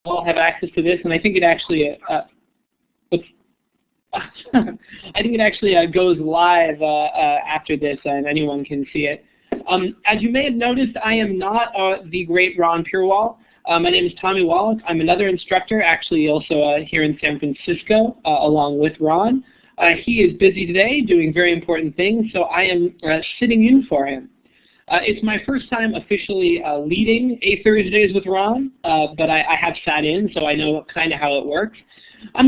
all have access to this, and I think it actually I think it actually goes live after this, and anyone can see it. As you may have noticed, I am not the great Ron Purewall. My name is Tommy Wallach. I'm another instructor, actually also here in San Francisco, along with Ron. He is busy today doing very important things, so I am sitting in for him. It's my first time officially leading a Thursdays with Ron, but I have sat in, so I know kind of how it works.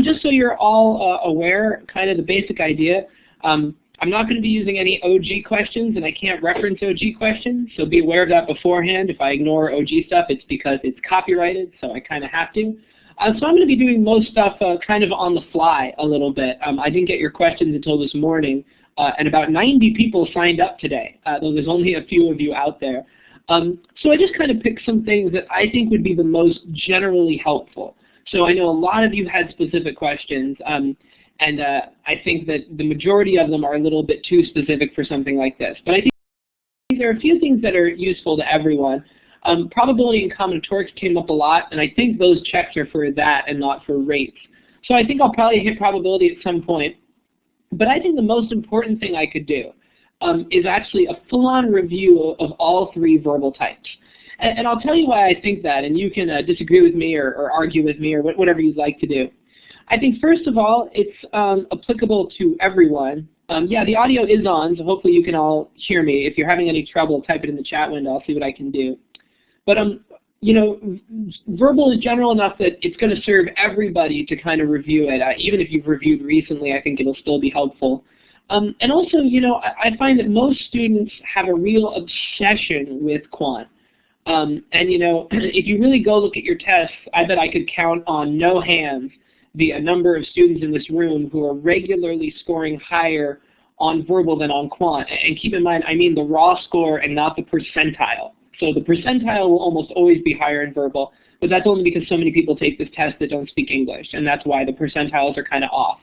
Just so you're all aware, kind of the basic idea, I'm not going to be using any OG questions, and I can't reference OG questions, so be aware of that beforehand. If I ignore OG stuff, it's because it's copyrighted, so I kind of have to. So I'm going to be doing most stuff kind of on the fly a little bit. I didn't get your questions until this morning, and about 90 people signed up today, though there's only a few of you out there. So I just kind of picked some things that I think would be the most generally helpful. So I know a lot of you had specific questions, and I think that the majority of them are a little bit too specific for something like this. But I think there are a few things that are useful to everyone. Probability and combinatorics came up a lot, and I think those checks are for that and not for rates. So I think I'll probably hit probability at some point. But I think the most important thing I could do is actually a full-on review of all three verbal types. And I'll tell you why I think that, and you can disagree with me or argue with me or whatever you'd like to do. I think first of all, it's applicable to everyone. Yeah, the audio is on, so hopefully you can all hear me. If you're having any trouble, type it in the chat window. I'll see what I can do. But you know, verbal is general enough that it's going to serve everybody to kind of review it. Even if you've reviewed recently, I think it'll still be helpful. And also, you know, I find that most students have a real obsession with quant. And you know, if you really go look at your tests, I bet I could count on no hands the number of students in this room who are regularly scoring higher on verbal than on quant. And keep in mind, I mean the raw score and not the percentile. So the percentile will almost always be higher in verbal, but that's only because so many people take this test that don't speak English, and that's why the percentiles are kind of off.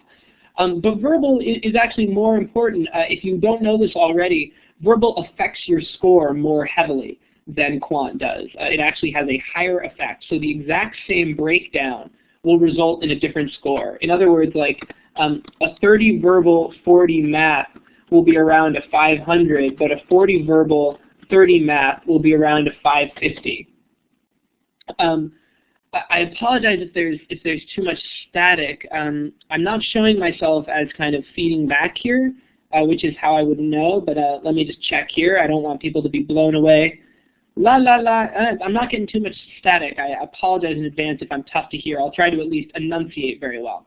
But verbal is actually more important. If you don't know this already, verbal affects your score more heavily than quant does. It actually has a higher effect. So the exact same breakdown will result in a different score. In other words, like a 30 verbal, 40 math will be around a 500, but a 40 verbal, 30 math will be around a 550. I apologize if there's too much static. I'm not showing myself as kind of feeding back here, which is how I would know, but let me just check here. I don't want people to be blown away. La la la, I'm not getting too much static. I apologize in advance if I'm tough to hear. I'll try to at least enunciate very well.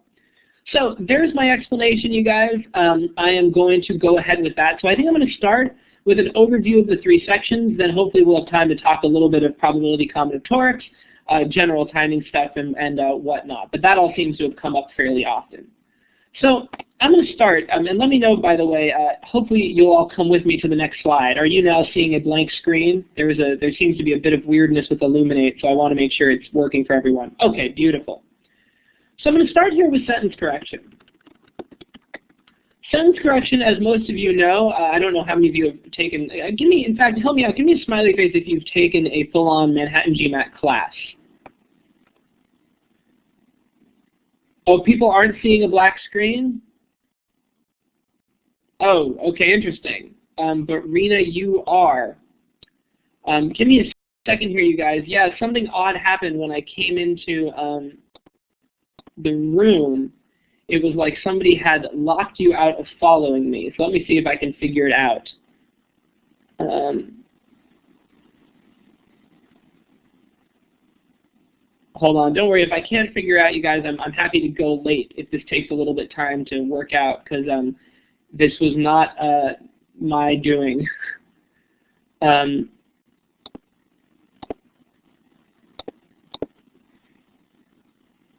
So there's my explanation, you guys. I am going to go ahead with that. So I think I'm going to start with an overview of the three sections, then hopefully we'll have time to talk a little bit of probability combinatorics, general timing stuff, and whatnot. But that all seems to have come up fairly often. So I'm going to start, and let me know, by the way, hopefully you'll all come with me to the next slide. Are you now seeing a blank screen? There seems to be a bit of weirdness with Illuminate, so I want to make sure it's working for everyone. Okay, beautiful. So I'm going to start here with sentence correction. Sentence correction, as most of you know, I don't know how many of you have taken, in fact, help me out, give me a smiley face if you've taken a full-on Manhattan GMAT class. Oh, people aren't seeing a black screen? Oh, okay, interesting. But Rena, you are. Give me a second here, you guys. Yeah, something odd happened when I came into the room. It was like somebody had locked you out of following me. So let me see if I can figure it out. Hold on, don't worry. If I can't figure out, you guys, I'm happy to go late if this takes a little bit of time to work out, because this was not my doing.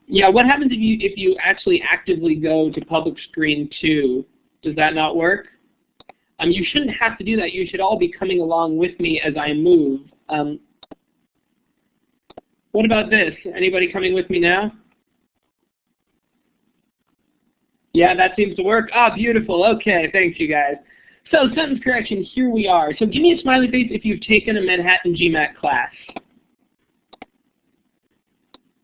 Yeah, what happens if you actually actively go to public screen 2? Does that not work? You shouldn't have to do that. You should all be coming along with me as I move. What about this? Anybody coming with me now? Yeah, that seems to work. Ah, beautiful. Okay, thanks, you guys. So sentence correction, here we are. So give me a smiley face if you've taken a Manhattan GMAT class.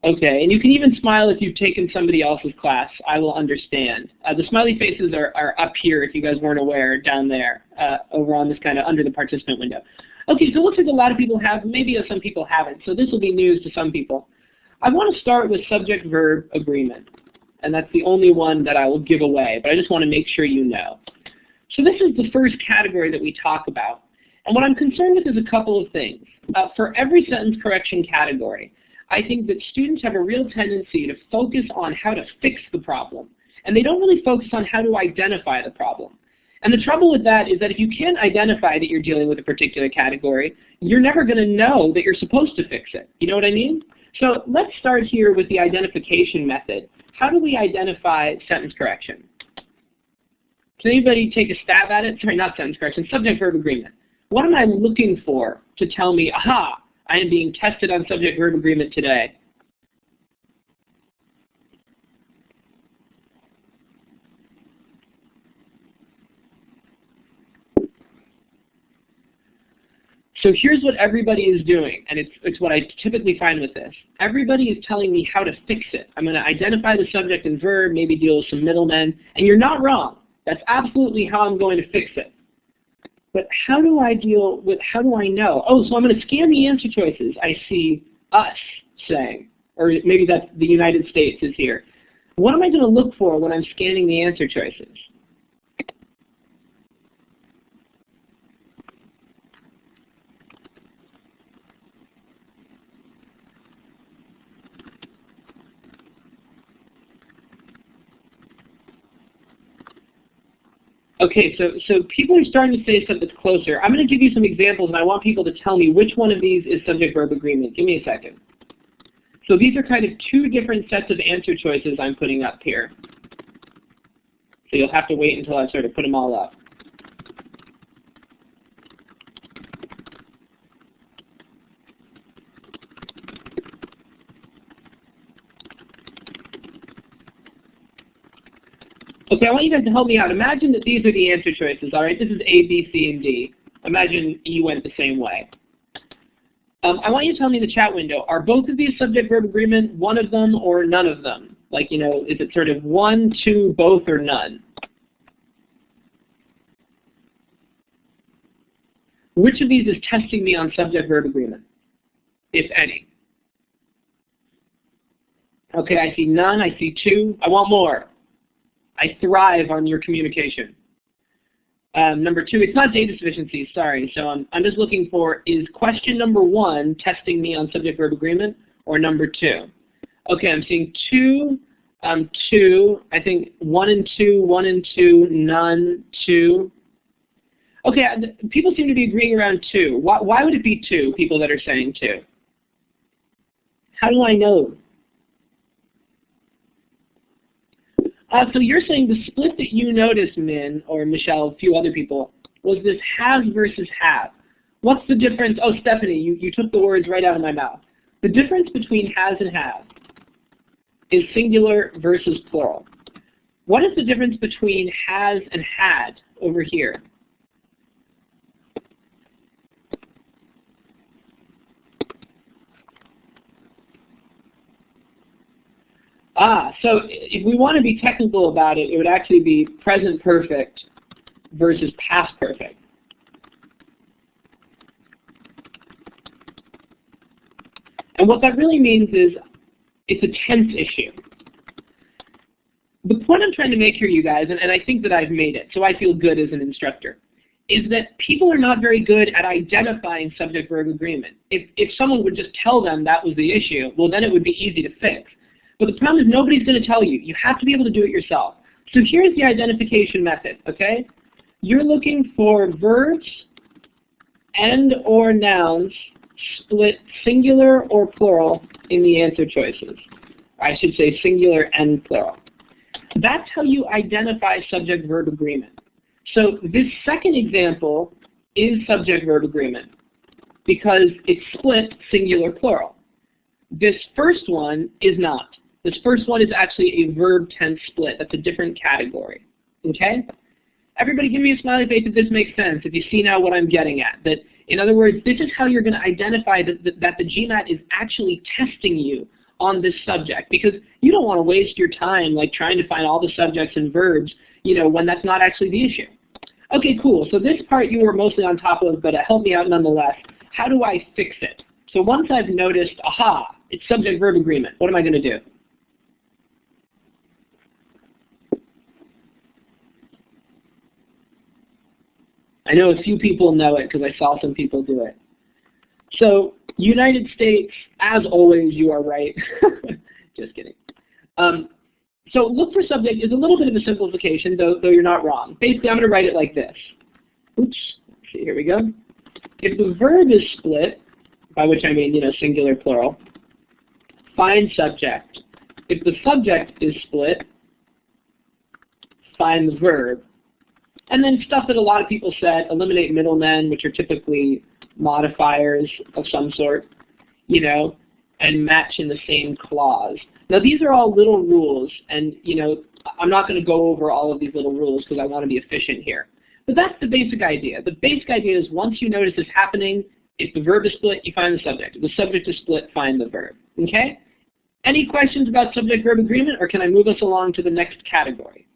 Okay, and you can even smile if you've taken somebody else's class. I will understand. The smiley faces are up here if you guys weren't aware, down there, over on this kind of under the participant window. Okay, so it looks like a lot of people have, maybe some people haven't, so this will be news to some people. I want to start with subject-verb agreement, and that's the only one that I will give away, but I just want to make sure you know. So this is the first category that we talk about, and what I'm concerned with is a couple of things. For every sentence correction category, I think that students have a real tendency to focus on how to fix the problem, and they don't really focus on how to identify the problem. And the trouble with that is that if you can't identify that you're dealing with a particular category, you're never going to know that you're supposed to fix it. You know what I mean? So let's start here with the identification method. How do we identify sentence correction? Can anybody take a stab at it? Sorry, not sentence correction, subject-verb agreement. What am I looking for to tell me, aha, I am being tested on subject-verb agreement today? So here's what everybody is doing, and it's what I typically find with this. Everybody is telling me how to fix it. I'm going to identify the subject and verb, maybe deal with some middlemen, and you're not wrong. That's absolutely how I'm going to fix it. But how do I deal with, how do I know? Oh, so I'm going to scan the answer choices. I see us saying, or maybe that's the United States is here. What am I going to look for when I'm scanning the answer choices? Okay, so people are starting to say stuff that's closer. I'm going to give you some examples, and I want people to tell me which one of these is subject-verb agreement. Give me a second. So these are kind of two different sets of answer choices I'm putting up here. So you'll have to wait until I sort of put them all up. Okay, I want you guys to help me out. Imagine that these are the answer choices, all right? This is A, B, C, and D. Imagine E went the same way. I want you to tell me in the chat window, are both of these subject-verb agreement, one of them or none of them? Like, you know, is it sort of one, two, both, or none? Which of these is testing me on subject-verb agreement, if any? Okay, I see none, I see two. I want more. I thrive on your communication. Number two, it's not data sufficiency, sorry. So I'm just looking for, is question number one testing me on subject-verb agreement, or number two? Okay, I'm seeing two, two. I think one and two, none, two. Okay, people seem to be agreeing around two. Why would it be two, people that are saying two? How do I know? So you're saying the split that you noticed, Min, or Michelle, a few other people, was this has versus have. What's the difference? Oh, Stephanie, you took the words right out of my mouth. The difference between has and have is singular versus plural. What is the difference between has and had over here? So if we want to be technical about it, it would actually be present perfect versus past perfect. And what that really means is it's a tense issue. The point I'm trying to make here, you guys, and I think that I've made it, so I feel good as an instructor, is that people are not very good at identifying subject-verb agreement. If someone would just tell them that was the issue, well, then it would be easy to fix. But the problem is nobody's going to tell you. You have to be able to do it yourself. So here's the identification method, okay? You're looking for verbs and or nouns split singular or plural in the answer choices. I should say singular and plural. That's how you identify subject-verb agreement. So this second example is subject-verb agreement because it's split singular plural. This first one is not. This first one is actually a verb tense split. That's a different category. Okay? Everybody give me a smiley face if this makes sense, if you see now what I'm getting at. That, in other words, this is how you're going to identify that the GMAT is actually testing you on this subject, because you don't want to waste your time like trying to find all the subjects and verbs, you know, when that's not actually the issue. Okay, cool. So this part you were mostly on top of, but help me out nonetheless. How do I fix it? So once I've noticed, aha, it's subject-verb agreement, what am I going to do? I know a few people know it because I saw some people do it. So United States, as always, you are right. Just kidding. So look for subject is a little bit of a simplification, though you're not wrong. Basically, I'm going to write it like this. Oops. Let's see, here we go. If the verb is split, by which I mean, you know, singular, plural, find subject. If the subject is split, find the verb. And then stuff that a lot of people said, eliminate middlemen, which are typically modifiers of some sort, you know, and match in the same clause. Now these are all little rules, and you know, I'm not going to go over all of these little rules because I want to be efficient here. But that's the basic idea. The basic idea is once you notice this happening, if the verb is split, you find the subject. If the subject is split, find the verb. Okay? Any questions about subject-verb agreement, or can I move us along to the next category?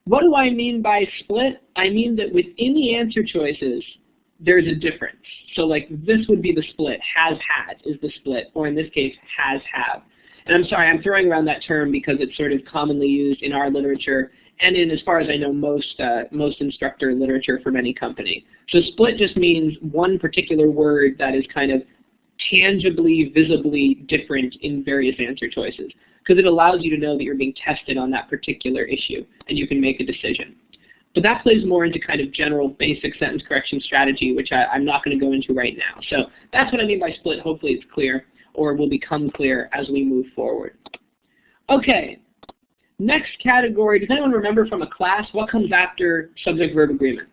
What do I mean by split? I mean that within the answer choices, there's a difference. So like this would be the split. Has had is the split, or in this case, has have. And I'm sorry, I'm throwing around that term because it's sort of commonly used in our literature and in, as far as I know, most instructor literature for many company. So split just means one particular word that is kind of tangibly, visibly different in various answer choices, because it allows you to know that you're being tested on that particular issue and you can make a decision. But that plays more into kind of general basic sentence correction strategy, which I'm not going to go into right now. So that's what I mean by split. Hopefully it's clear, or will become clear as we move forward. Okay, next category. Does anyone remember from a class what comes after subject-verb agreement?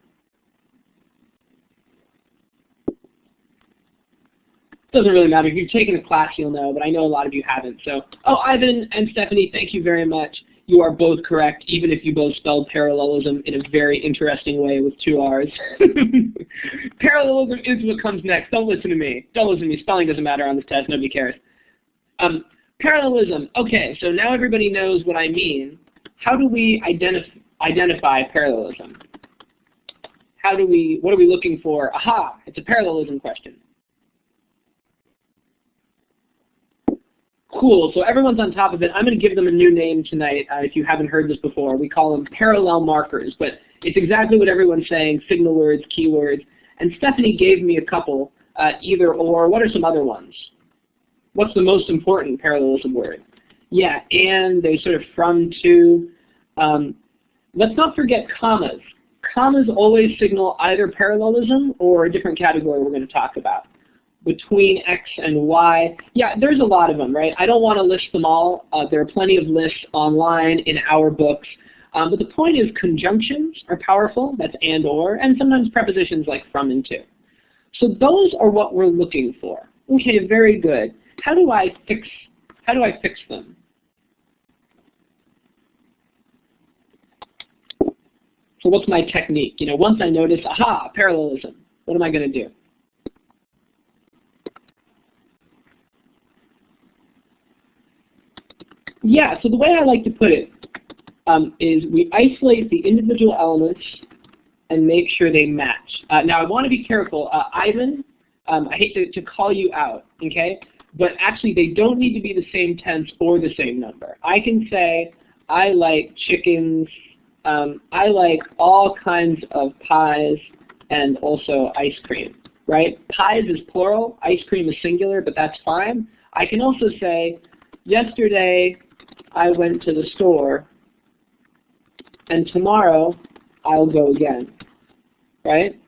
Doesn't really matter. If you've taken a class, you'll know, but I know a lot of you haven't. So, oh, Ivan and Stephanie, thank you very much. You are both correct, even if you both spelled parallelism in a very interesting way with 2 R's. Parallelism is what comes next. Don't listen to me. Don't listen to me. Spelling doesn't matter on this test. Nobody cares. Parallelism. Okay, so now everybody knows what I mean. How do we identify parallelism? What are we looking for? Aha, it's a parallelism question. Cool, so everyone's on top of it. I'm going to give them a new name tonight if you haven't heard this before. We call them parallel markers, but it's exactly what everyone's saying, signal words, keywords. And Stephanie gave me a couple, either or. What are some other ones? What's the most important parallelism word? Yeah, and they sort of from, to. Let's not forget commas. Commas always signal either parallelism or a different category we're going to talk about. Between X and Y. Yeah, there's a lot of them, right? I don't want to list them all. There are plenty of lists online in our books. But the point is conjunctions are powerful. That's and or, and sometimes prepositions like from and to. So those are what we're looking for. Okay, very good. How do I fix them? So what's my technique? You know, once I notice, aha, parallelism, what am I going to do? Yeah, so the way I like to put it is we isolate the individual elements and make sure they match. Now I want to be careful. Ivan, I hate to call you out, okay? But actually they don't need to be the same tense or the same number. I can say, I like chickens, I like all kinds of pies and also ice cream, right? Pies is plural, ice cream is singular, but that's fine. I can also say, yesterday I went to the store, and tomorrow I'll go again, right?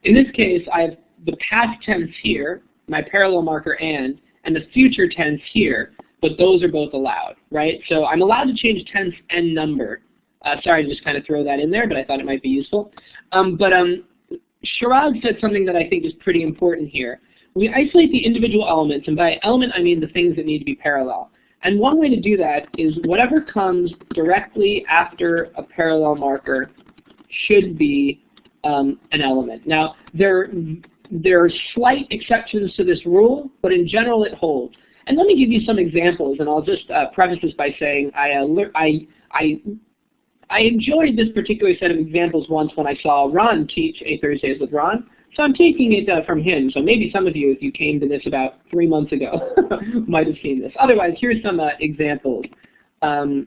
In this case, I have the past tense here, my parallel marker and the future tense here, but those are both allowed, right? So I'm allowed to change tense and number. Sorry to just kind of throw that in there, but I thought it might be useful. Sharad said something that I think is pretty important here. We isolate the individual elements, and by element I mean the things that need to be parallel. And one way to do that is whatever comes directly after a parallel marker should be an element. Now, there are slight exceptions to this rule, but in general it holds. And let me give you some examples, and I'll just preface this by saying I enjoyed this particular set of examples once when I saw Ron teach A Thursdays with Ron, so I'm taking it from him. So maybe some of you, if you came to this about 3 months ago, might have seen this. Otherwise, here's some examples. So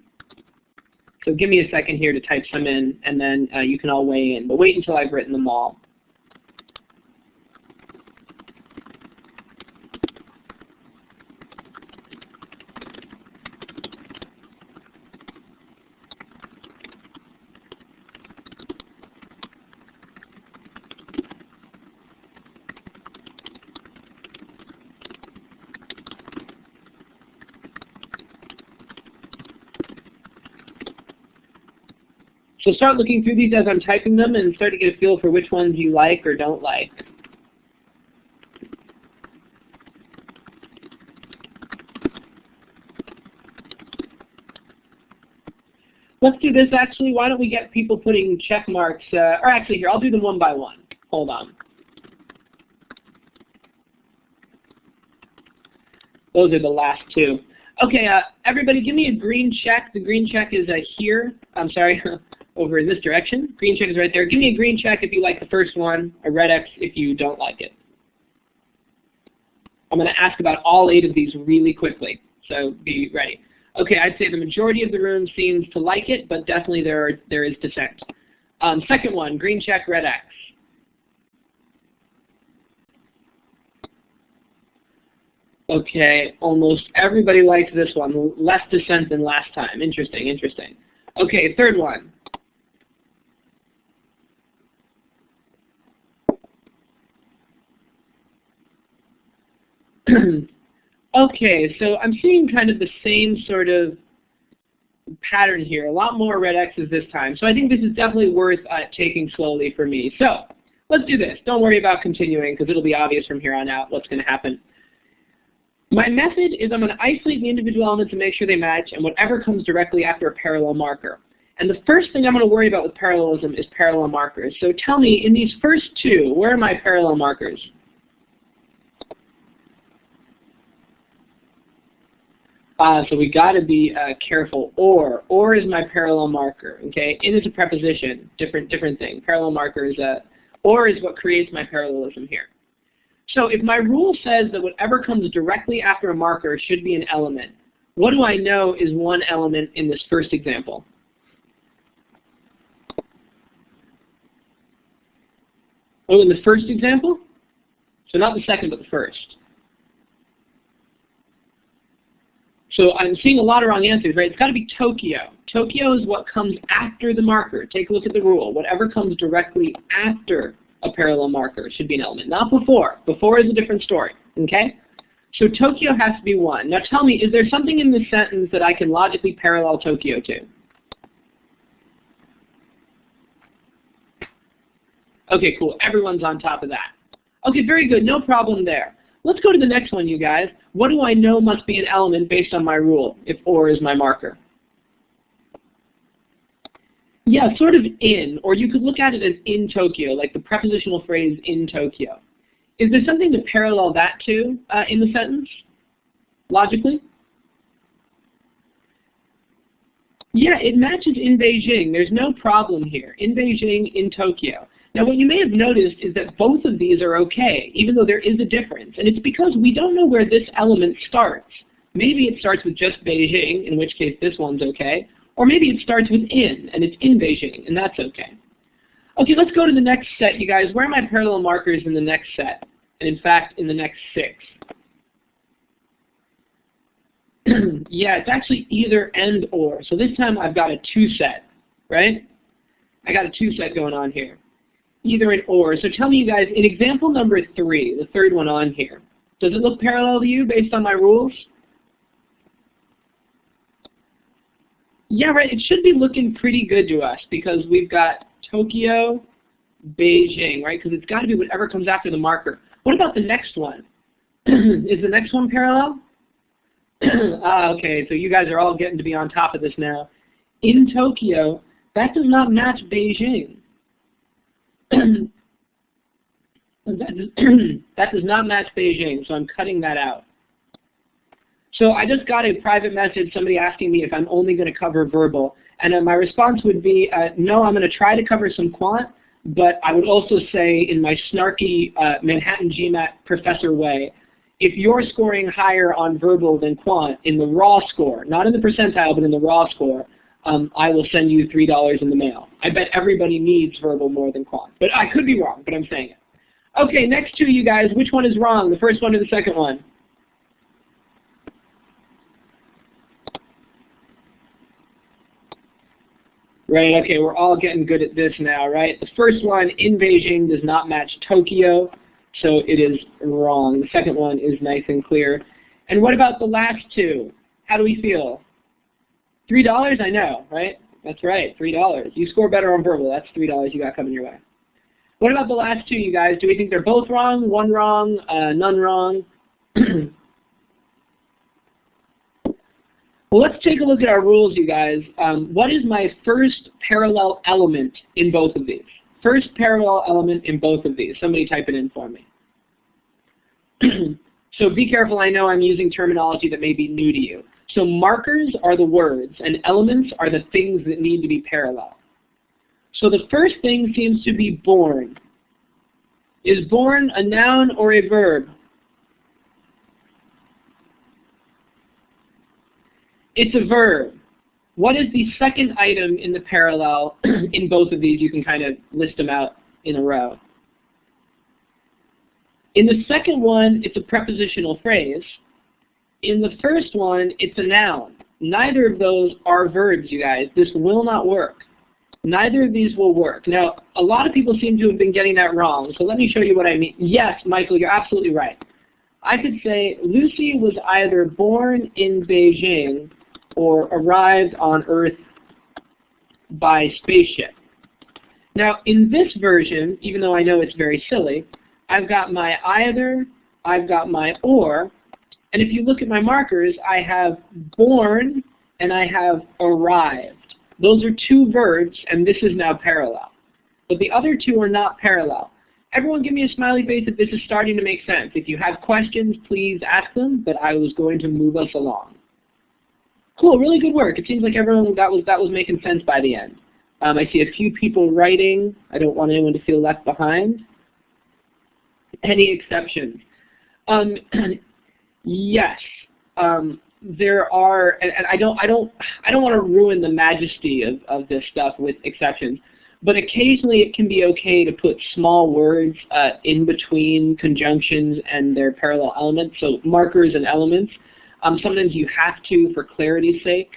give me a second here to type some in, and then you can all weigh in. But wait until I've written them all. So start looking through these as I'm typing them and start to get a feel for which ones you like or don't like. Let's do this actually. Why don't we get people putting check marks, or actually here, I'll do them one by one. Hold on. Those are the last two. Okay, everybody give me a green check. The green check is here. I'm sorry, over in this direction. Green check is right there. Give me a green check if you like the first one, a red X if you don't like it. I'm going to ask about all 8 of these really quickly, so be ready. Okay, I'd say the majority of the room seems to like it, but definitely there is dissent. Second one, green check, red X. Okay, almost everybody likes this one. Less dissent than last time. Interesting, interesting. Okay, third one. Okay, so I'm seeing kind of the same sort of pattern here. A lot more red X's this time. So I think this is definitely worth taking slowly for me. So let's do this. Don't worry about continuing because it'll be obvious from here on out what's going to happen. My method is I'm going to isolate the individual elements and make sure they match, and whatever comes directly after a parallel marker. And the first thing I'm going to worry about with parallelism is parallel markers. So tell me, in these first two, where are my parallel markers? So we got to be careful. Or is my parallel marker. Okay, it is a preposition, different thing. Parallel marker is or is what creates my parallelism here. So if my rule says that whatever comes directly after a marker should be an element, what do I know is one element in this first example? Oh, in the first example? So not the second, but the first. So I'm seeing a lot of wrong answers, right? It's got to be Tokyo. Tokyo is what comes after the marker. Take a look at the rule. Whatever comes directly after a parallel marker should be an element, not before. Before is a different story, okay? So Tokyo has to be one. Now tell me, is there something in this sentence that I can logically parallel Tokyo to? Okay, cool. Everyone's on top of that. Okay, very good. No problem there. Let's go to the next one, you guys. What do I know must be an element based on my rule, if or is my marker? Yeah, sort of in, or you could look at it as in Tokyo, like the prepositional phrase in Tokyo. Is there something to parallel that to in the sentence, logically? Yeah, it matches in Beijing. There's no problem here. In Beijing, in Tokyo. Now, what you may have noticed is that both of these are okay, even though there is a difference. And it's because we don't know where this element starts. Maybe it starts with just Beijing, in which case this one's okay. Or maybe it starts with in, and it's in Beijing, and that's okay. Okay, let's go to the next set, you guys. Where are my parallel markers in the next set? And in fact, in the next 6. Yeah, it's actually either and or. So this time I've got a 2 set, right? I got a 2 set going on here. Either and or. So tell me, you guys, in example number 3, the third one on here, does it look parallel to you based on my rules? Yeah, right. It should be looking pretty good to us because we've got Tokyo, Beijing, right? Because it's got to be whatever comes after the marker. What about the next one? Is the next one parallel? Okay, so you guys are all getting to be on top of this now. In Tokyo, that does not match Beijing. That does not match Beijing, so I'm cutting that out. So I just got a private message, somebody asking me if I'm only going to cover verbal. And my response would be, no, I'm going to try to cover some quant, but I would also say in my snarky Manhattan GMAT professor way, if you're scoring higher on verbal than quant in the raw score, not in the percentile, but in the raw score, I will send you $3 in the mail. I bet everybody needs verbal more than quant. But I could be wrong, but I'm saying it. Okay, next two, you guys. Which one is wrong, the first one or the second one? Right, okay, we're all getting good at this now, right? The first one, in Beijing, does not match Tokyo, so it is wrong. The second one is nice and clear. And what about the last two? How do we feel? $3, I know, right? That's right, $3. You score better on verbal, that's $3 you got coming your way. What about the last two, you guys? Do we think they're both wrong, one wrong, none wrong? Well, let's take a look at our rules, you guys. What is my first parallel element in both of these? First parallel element in both of these. Somebody type it in for me. So be careful, I know I'm using terminology that may be new to you. So markers are the words, and elements are the things that need to be parallel. So the first thing seems to be born. Is born a noun or a verb? It's a verb. What is the second item in the parallel in both of these? You can kind of list them out in a row. In the second one, it's a prepositional phrase. In the first one, it's a noun. Neither of those are verbs, you guys. This will not work. Neither of these will work. Now, a lot of people seem to have been getting that wrong, so let me show you what I mean. Yes, Michael, you're absolutely right. I could say Lucy was either born in Beijing or arrived on Earth by spaceship. Now, in this version, even though I know it's very silly, I've got my either, I've got my or, and if you look at my markers, I have born and I have arrived. Those are two verbs, and this is now parallel. But the other two are not parallel. Everyone give me a smiley face if this is starting to make sense. If you have questions, please ask them, but I was going to move us along. Cool, really good work. It seems like everyone that was making sense by the end. I see a few people writing. I don't want anyone to feel left behind. Any exceptions? Yes. There are, and I don't want to ruin the majesty of this stuff with exceptions, but occasionally it can be okay to put small words in between conjunctions and their parallel elements, so markers and elements. Sometimes you have to for clarity's sake.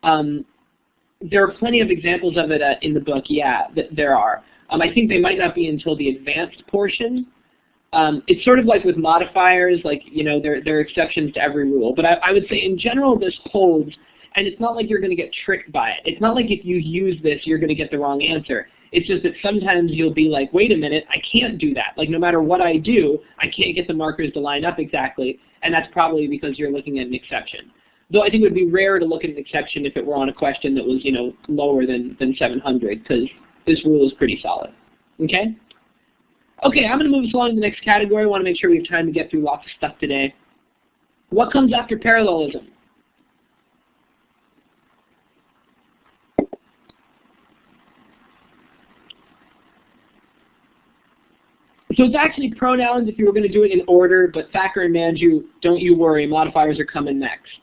There are plenty of examples of it in the book, yeah, there are. I think they might not be until the advanced portion. It's sort of like with modifiers, like, you know, there are exceptions to every rule. But I would say in general this holds, and it's not like you're going to get tricked by it. It's not like if you use this, you're going to get the wrong answer. It's just that sometimes you'll be like, wait a minute, I can't do that. Like no matter what I do, I can't get the markers to line up exactly, and that's probably because you're looking at an exception. Though I think it would be rare to look at an exception if it were on a question that was, you know, lower than 700, because this rule is pretty solid. Okay? Okay, I'm going to move us along to the next category. I want to make sure we have time to get through lots of stuff today. What comes after parallelism? So it's actually pronouns if you were going to do it in order, but Thacker and Manju, don't you worry, modifiers are coming next.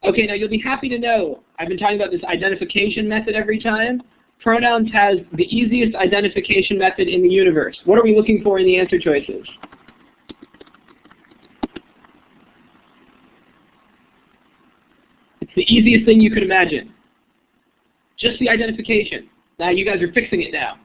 Okay, now you'll be happy to know, I've been talking about this identification method every time. Pronouns has the easiest identification method in the universe. What are we looking for in the answer choices? It's the easiest thing you could imagine. Just the identification. Now you guys are fixing it now.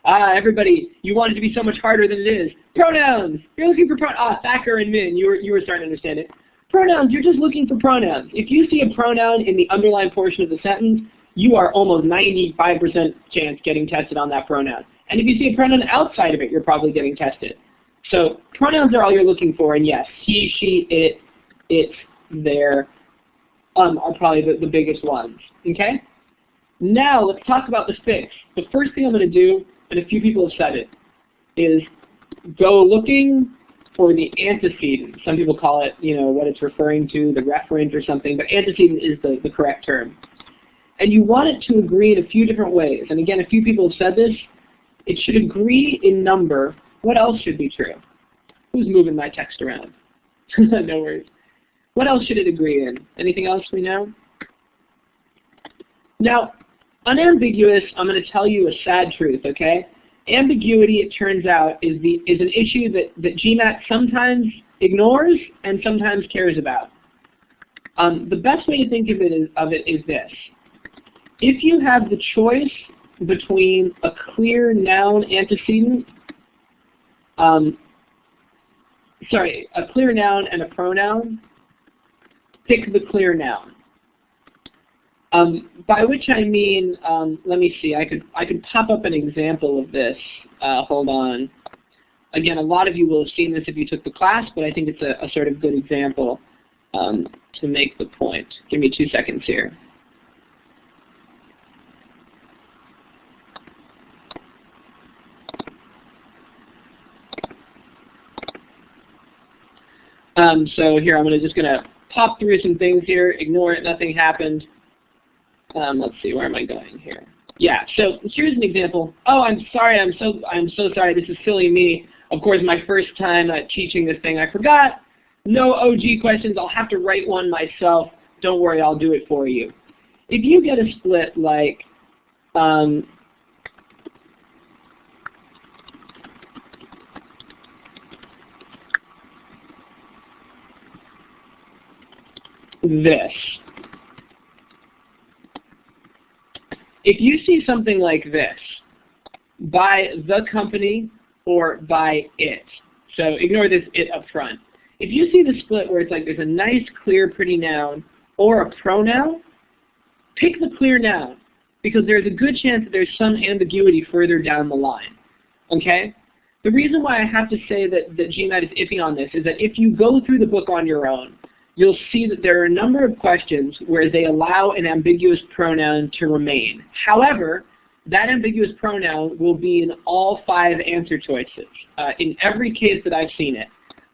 Everybody, you want it to be so much harder than it is. Pronouns! You're looking for pronouns. Thacker and Min, you were starting to understand it. Pronouns, you're just looking for pronouns. If you see a pronoun in the underlined portion of the sentence, you are almost 95% chance getting tested on that pronoun. And if you see a pronoun outside of it, you're probably getting tested. So pronouns are all you're looking for, and yes, he, she, it, their are probably the biggest ones. Okay? Now let's talk about the fix. The first thing I'm going to do, and a few people have said it, is go looking for the antecedent. Some people call it, what it's referring to, the referent or something, but antecedent is the correct term. And you want it to agree in a few different ways. And again, a few people have said this. It should agree in number. What else should be true? Who's moving my text around? No worries. What else should it agree in? Anything else we know? Now, unambiguous, I'm going to tell you a sad truth, okay? Ambiguity, it turns out, is an issue that GMAT sometimes ignores and sometimes cares about. The best way to think of it is this. If you have the choice between a clear noun antecedent, a clear noun and a pronoun, pick the clear noun. By which I mean, let me see, I could pop up an example of this. Hold on. Again, a lot of you will have seen this if you took the class, but I think it's a sort of good example to make the point. Give me 2 seconds here. So here, I'm just going to pop through some things here, ignore it, nothing happened. Let's see, where am I going here? Yeah, so here's an example. Oh, I'm sorry, I'm so sorry, this is silly me. Of course, my first time teaching this thing, I forgot. No OG questions, I'll have to write one myself. Don't worry, I'll do it for you. If you get a split like, this. If you see something like this, by the company or by it, so ignore this it up front. If you see the split where it's like there's a nice, clear, pretty noun or a pronoun, pick the clear noun because there's a good chance that there's some ambiguity further down the line. Okay? The reason why I have to say that GMAT is iffy on this is that if you go through the book on your own, you'll see that there are a number of questions where they allow an ambiguous pronoun to remain. However, that ambiguous pronoun will be in all 5 answer choices, in every case that I've seen it.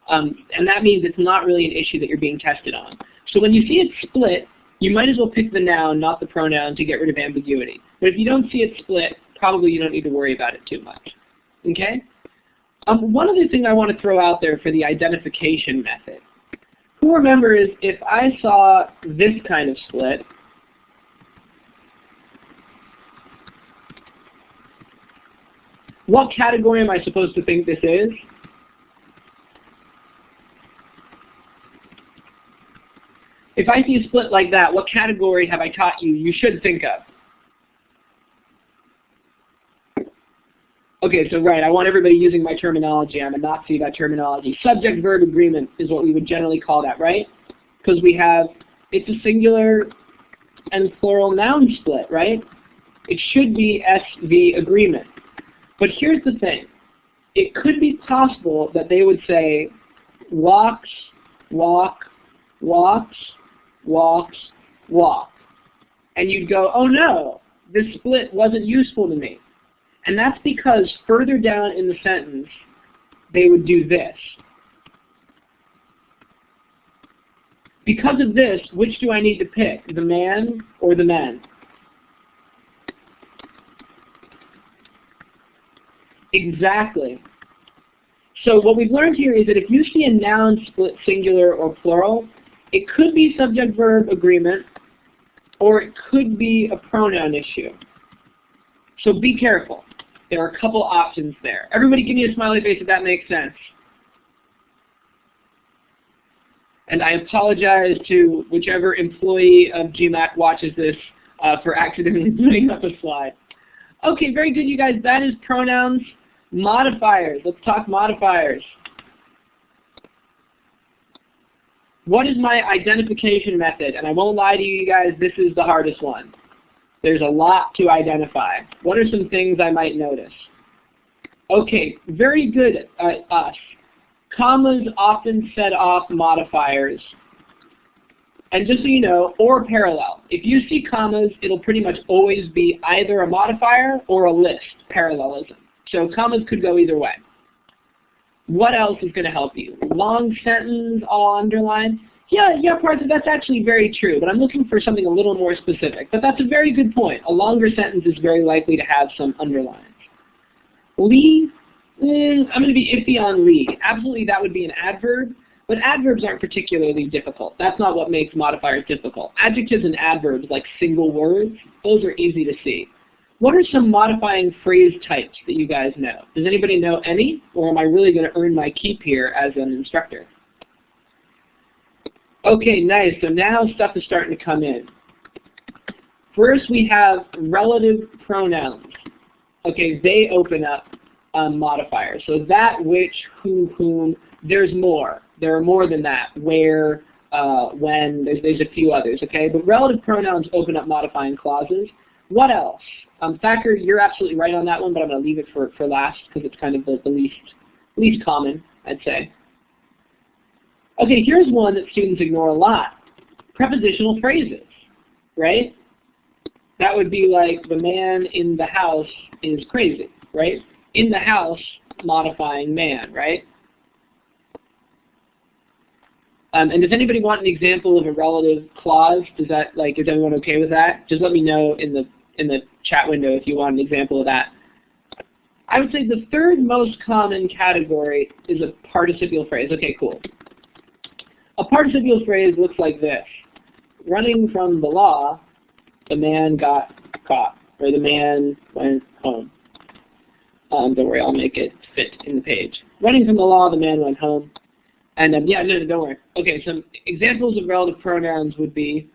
And that means it's not really an issue that you're being tested on. So when you see it split, you might as well pick the noun, not the pronoun, to get rid of ambiguity. But if you don't see it split, probably you don't need to worry about it too much. Okay? One other thing I want to throw out there for the identification method. Who remembers if I saw this kind of split, what category am I supposed to think this is? If I see a split like that, what category have I taught you should think of? Okay, so right, I want everybody using my terminology. I'm a Nazi about terminology. Subject-verb agreement is what we would generally call that, right? Because we have, it's a singular and plural noun split, right? It should be SV agreement. But here's the thing. It could be possible that they would say, walks, walk, walks, walks, walk. And you'd go, oh no, this split wasn't useful to me. And that's because further down in the sentence, they would do this. Because of this, which do I need to pick, the man or the men? Exactly. So what we've learned here is that if you see a noun split singular or plural, it could be subject-verb agreement, or it could be a pronoun issue. So be careful. There are a couple options there. Everybody give me a smiley face if that makes sense. And I apologize to whichever employee of GMAT watches this for accidentally putting up a slide. Okay, very good, you guys. That is pronouns. Modifiers. Let's talk modifiers. What is my identification method? And I won't lie to you guys, this is the hardest one. There's a lot to identify. What are some things I might notice? Okay, very good, us. Commas often set off modifiers. And just so you know, or parallel. If you see commas, it'll pretty much always be either a modifier or a list, parallelism. So commas could go either way. What else is going to help you? Long sentence, all underlined? Yeah, Partha, that's actually very true, but I'm looking for something a little more specific. But that's a very good point. A longer sentence is very likely to have some underlines. Lead, I'm going to be iffy on lead. Absolutely, that would be an adverb, but adverbs aren't particularly difficult. That's not what makes modifiers difficult. Adjectives and adverbs, like single words, those are easy to see. What are some modifying phrase types that you guys know? Does anybody know any, or am I really going to earn my keep here as an instructor? Okay, nice. So now stuff is starting to come in. First, we have relative pronouns. Okay, they open up modifiers. So that, which, who, whom, there's more. There are more than that. Where, when, there's a few others, okay? But relative pronouns open up modifying clauses. What else? Thacker, you're absolutely right on that one, but I'm going to leave it for last because it's kind of the least common, I'd say. Okay, here's one that students ignore a lot. Prepositional phrases, right? That would be like the man in the house is crazy, right? In the house, modifying man, right? And does anybody want an example of a relative clause? Does that, is everyone okay with that? Just let me know in the chat window if you want an example of that. I would say the third most common category is a participial phrase. Okay, cool. A participial phrase looks like this. Running from the law, the man got caught, or the man went home. Don't worry, I'll make it fit in the page. Running from the law, the man went home. And yeah, no, don't worry. Okay, some examples of relative pronouns would be,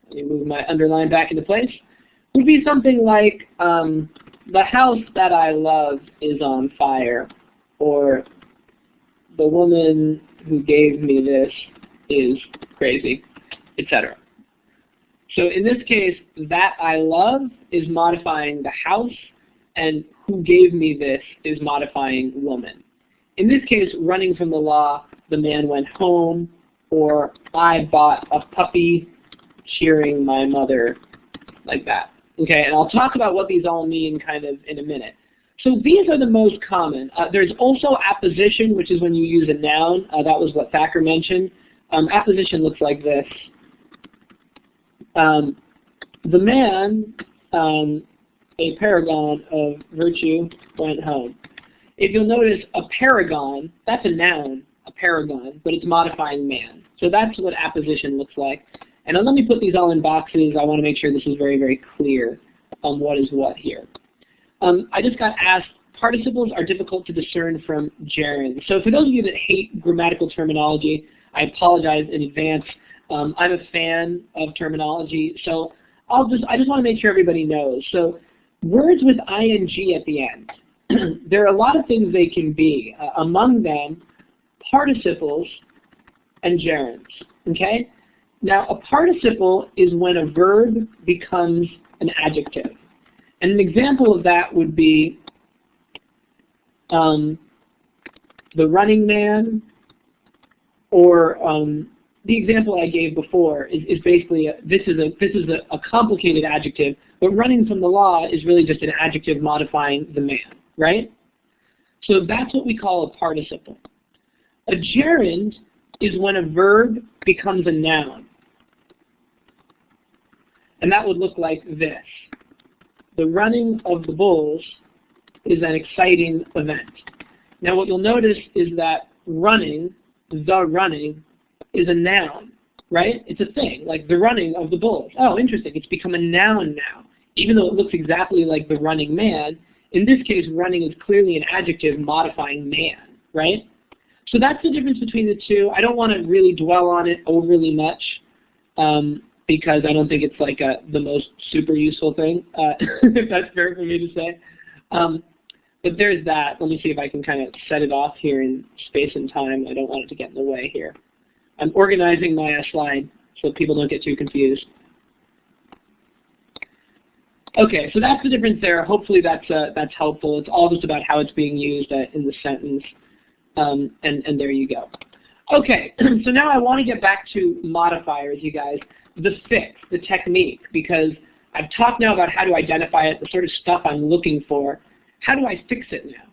let me move my underline back into place, would be something like, the house that I love is on fire, or the woman who gave me this is crazy, etc. So in this case, that I love is modifying the house, and who gave me this is modifying woman. In this case, running from the law, the man went home, or I bought a puppy, cheering my mother, like that. Okay, and I'll talk about what these all mean kind of in a minute. So these are the most common. There's also apposition, which is when you use a noun. That was what Thacker mentioned. Apposition looks like this. The man, a paragon of virtue, went home. If you'll notice, a paragon, that's a noun, a paragon, but it's modifying man. So that's what apposition looks like. And let me put these all in boxes. I want to make sure this is very, very clear on what is what here. I just got asked, participles are difficult to discern from gerunds. So for those of you that hate grammatical terminology, I apologize in advance. I'm a fan of terminology, so I just want to make sure everybody knows. So words with ing at the end, there are a lot of things they can be. Among them, participles and gerunds, okay? Now, a participle is when a verb becomes an adjective. And an example of that would be the running man, or the example I gave before is basically this is a complicated adjective, but running from the law is really just an adjective modifying the man, right? So that's what we call a participle. A gerund is when a verb becomes a noun. And that would look like this. The running of the bulls is an exciting event. Now what you'll notice is that running, the running, is a noun, right? It's a thing, like the running of the bulls. Oh, interesting, it's become a noun now. Even though it looks exactly like the running man, in this case running is clearly an adjective modifying man, right? So that's the difference between the two. I don't want to really dwell on it overly much, because I don't think it's like the most super useful thing, if that's fair for me to say. But there's that. Let me see if I can kind of set it off here in space and time. I don't want it to get in the way here. I'm organizing my slide so people don't get too confused. Okay, so that's the difference there. Hopefully that's helpful. It's all just about how it's being used in the sentence, and there you go. Okay, so now I want to get back to modifiers, you guys. The fix, the technique, because I've talked now about how to identify it, the sort of stuff I'm looking for. How do I fix it now?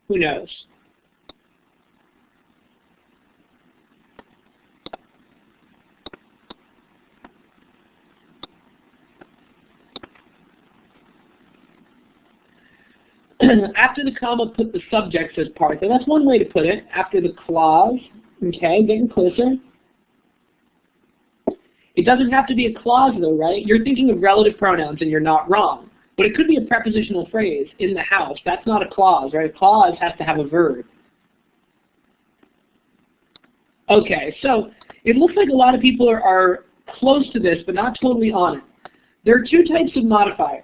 Who knows? after the comma, put the subject as part. So that's one way to put it, after the clause. Okay, getting closer. It doesn't have to be a clause though, right? You're thinking of relative pronouns and you're not wrong. But it could be a prepositional phrase, in the house. That's not a clause, right? A clause has to have a verb. Okay, so it looks like a lot of people are close to this, but not totally on it. There are two types of modifiers,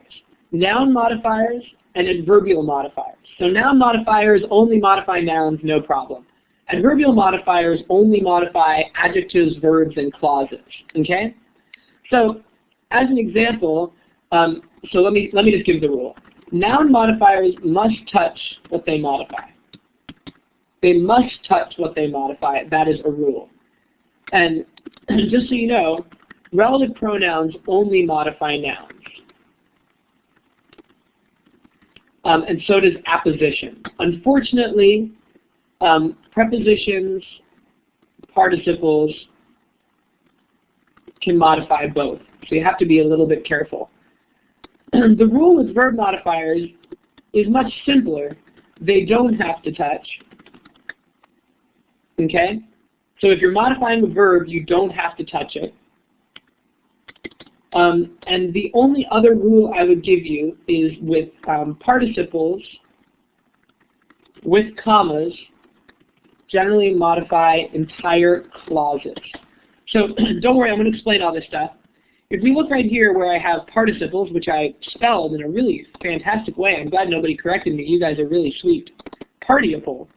noun modifiers and adverbial modifiers. So noun modifiers only modify nouns, no problem. Adverbial modifiers only modify adjectives, verbs, and clauses, okay? So as an example, so let me just give the rule. Noun modifiers must touch what they modify. They must touch what they modify. That is a rule. And just so you know, relative pronouns only modify nouns. And so does apposition. Unfortunately, prepositions, participles can modify both. So you have to be a little bit careful. The rule with verb modifiers is much simpler. They don't have to touch. Okay? So if you're modifying a verb, you don't have to touch it. And the only other rule I would give you is with participles, with commas, generally modify entire clauses. So don't worry, I'm going to explain all this stuff. If we look right here where I have participles, which I spelled in a really fantastic way, I'm glad nobody corrected me. You guys are really sweet. Participle.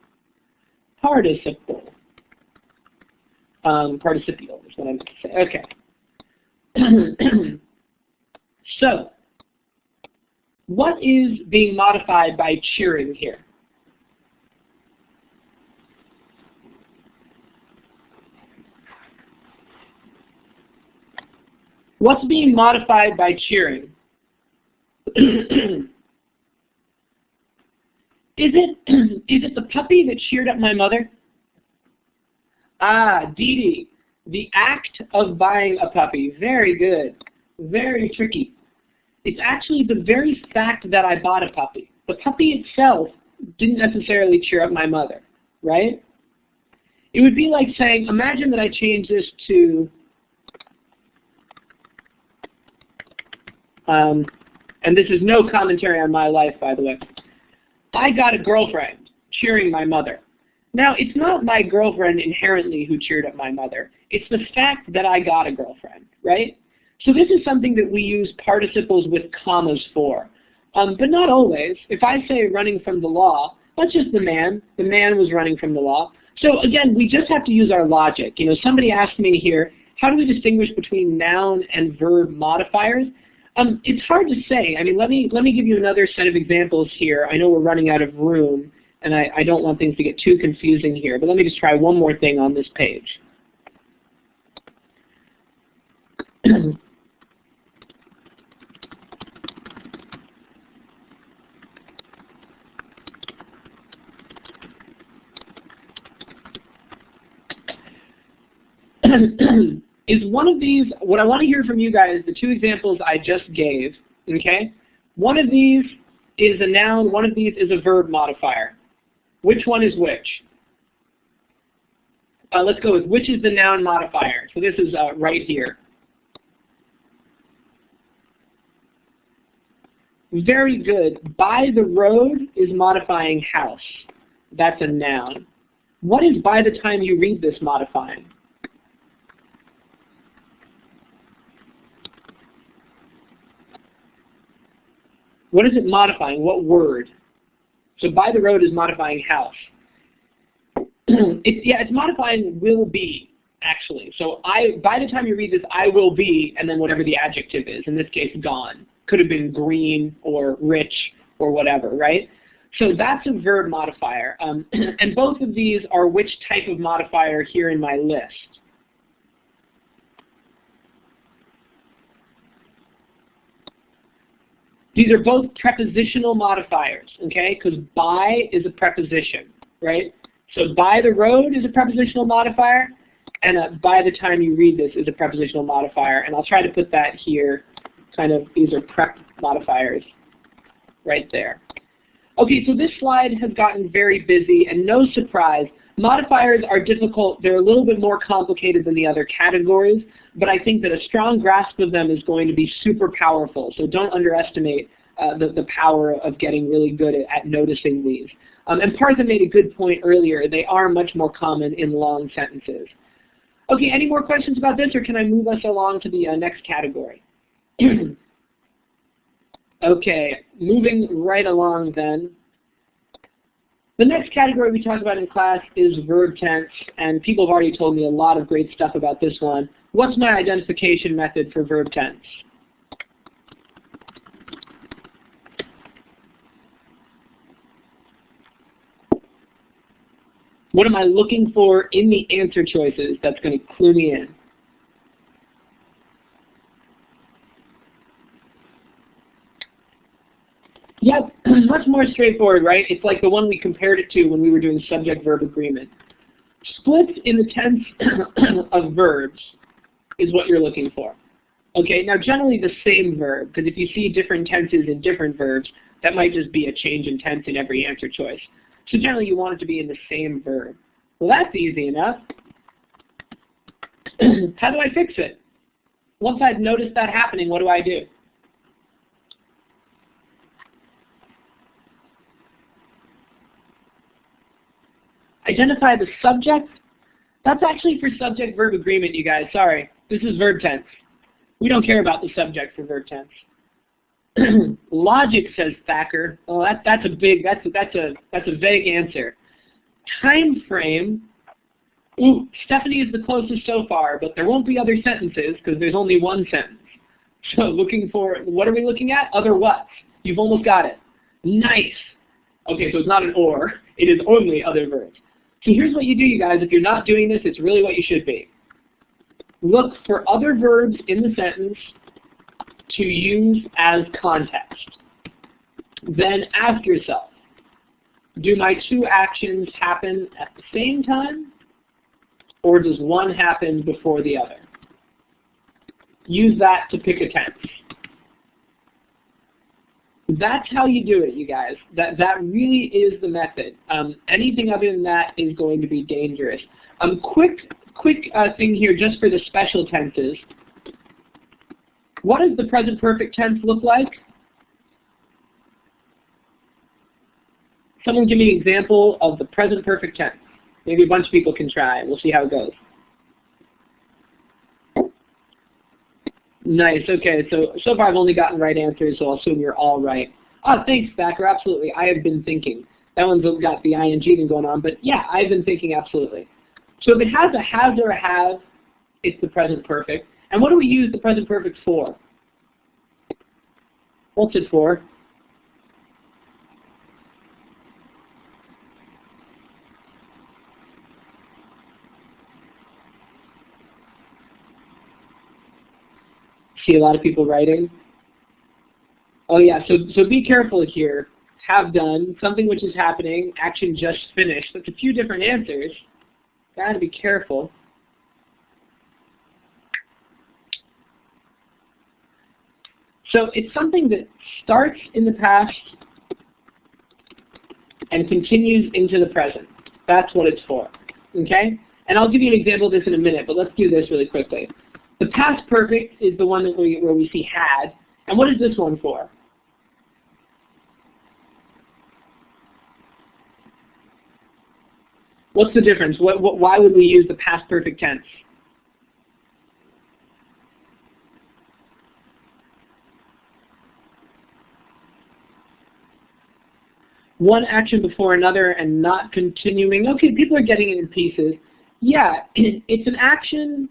Participle. Participial is what I meant to say. Okay. So, what is being modified by cheering here? What's being modified by cheering? Is it the puppy that cheered up my mother? Ah, Dee Dee. The act of buying a puppy. Very good. Very tricky. It's actually the very fact that I bought a puppy. The puppy itself didn't necessarily cheer up my mother, right? It would be like saying, imagine that I change this to, and this is no commentary on my life, by the way. I got a girlfriend cheering my mother. Now, it's not my girlfriend inherently who cheered up my mother. It's the fact that I got a girlfriend, right? So this is something that we use participles with commas for. But not always. If I say running from the law, that's just the man. The man was running from the law. So again, we just have to use our logic. You know, somebody asked me here, how do we distinguish between noun and verb modifiers? It's hard to say. I mean, let me give you another set of examples here. I know we're running out of room, and I don't want things to get too confusing here, but let me just try one more thing on this page. Is one of these, what I want to hear from you guys, the two examples I just gave, okay? One of these is a noun, one of these is a verb modifier. Which one is which? Let's go with which is the noun modifier. So this is right here. Very good. By the road is modifying house. That's a noun. What is by the time you read this modifying? What is it modifying? What word? So by the road is modifying house. It's modifying will be, actually. So by the time you read this, I will be, and then whatever the adjective is, in this case, gone. Could have been green or rich or whatever, right? So that's a verb modifier. And both of these are which type of modifier here in my list? These are both prepositional modifiers, okay? Because by is a preposition, right? So by the road is a prepositional modifier, and by the time you read this is a prepositional modifier. And I'll try to put that here, kind of, these are prep modifiers right there. Okay, so this slide has gotten very busy, and no surprise, modifiers are difficult. They're a little bit more complicated than the other categories, but I think that a strong grasp of them is going to be super powerful, so don't underestimate the power of getting really good at noticing these. And Partha made a good point earlier. They are much more common in long sentences. Okay, any more questions about this, or can I move us along to the next category? Okay, moving right along then. The next category we talk about in class is verb tense, and people have already told me a lot of great stuff about this one. What's my identification method for verb tense? What am I looking for in the answer choices that's going to clue me in? Yep, much more straightforward, right? It's like the one we compared it to when we were doing subject-verb agreement. Splits in the tense of verbs is what you're looking for. Okay, now generally the same verb, because if you see different tenses in different verbs, that might just be a change in tense in every answer choice. So generally you want it to be in the same verb. Well, that's easy enough. How do I fix it? Once I've noticed that happening, what do I do? Identify the subject. That's actually for subject-verb agreement, you guys. Sorry, this is verb tense. We don't care about the subject for verb tense. Logic, says Thacker. Oh, that's a vague answer. Time frame. Ooh, Stephanie is the closest so far, but there won't be other sentences because there's only one sentence. So looking for, what are we looking at? Other what? You've almost got it. Nice. Okay, so it's not an or. It is only other verbs. So here's what you do, you guys. If you're not doing this, it's really what you should be. Look for other verbs in the sentence to use as context. Then ask yourself, do my two actions happen at the same time, or does one happen before the other? Use that to pick a tense. That's how you do it, you guys. That really is the method. Anything other than that is going to be dangerous. Quick thing here just for the special tenses. What does the present perfect tense look like? Someone give me an example of the present perfect tense. Maybe a bunch of people can try. We'll see how it goes. Nice. Okay. So far I've only gotten right answers, so I'll assume you're all right. Oh, thanks, Thacker. Absolutely. I have been thinking. That one's got the ing thing going on, but yeah, I've been thinking absolutely. So if it has a has or a have, it's the present perfect. And what do we use the present perfect for? What's it for? See a lot of people writing. Oh yeah, so be careful here. Have done, something which is happening, action just finished. That's a few different answers. Gotta be careful. So it's something that starts in the past and continues into the present. That's what it's for. Okay? And I'll give you an example of this in a minute, but let's do this really quickly. The past perfect is the one that where we see had. And what is this one for? What's the difference? Why would we use the past perfect tense? One action before another and not continuing. Okay, people are getting it in pieces. Yeah, it's an action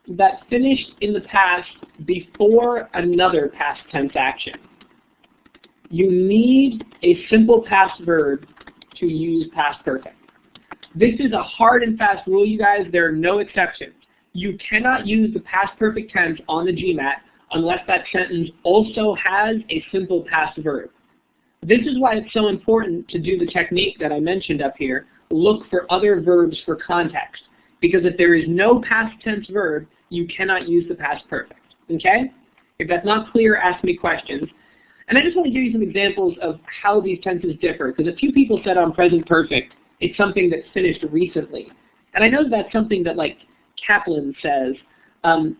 that finished in the past before another past tense action. You need a simple past verb to use past perfect. This is a hard and fast rule, you guys. There are no exceptions. You cannot use the past perfect tense on the GMAT unless that sentence also has a simple past verb. This is why it's so important to do the technique that I mentioned up here. Look for other verbs for context. Because if there is no past tense verb, you cannot use the past perfect. Okay? If that's not clear, ask me questions. And I just want to give you some examples of how these tenses differ, because a few people said on present perfect, it's something that's finished recently. And I know that's something that like Kaplan says,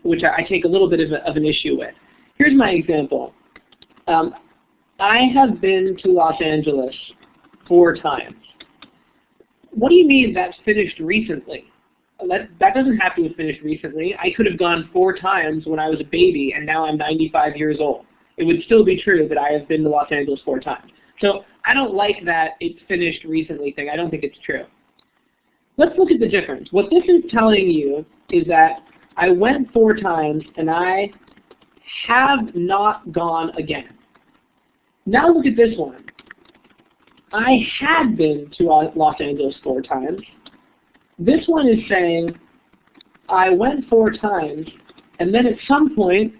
which I take a little bit of an issue with. Here's my example. I have been to Los Angeles 4 times. What do you mean that's finished recently? That doesn't have to have finished recently. I could have gone 4 times when I was a baby, and now I'm 95 years old. It would still be true that I have been to Los Angeles 4 times. So I don't like that it's finished recently thing. I don't think it's true. Let's look at the difference. What this is telling you is that I went 4 times, and I have not gone again. Now look at this one. I had been to Los Angeles 4 times. This one is saying I went 4 times, and then at some point,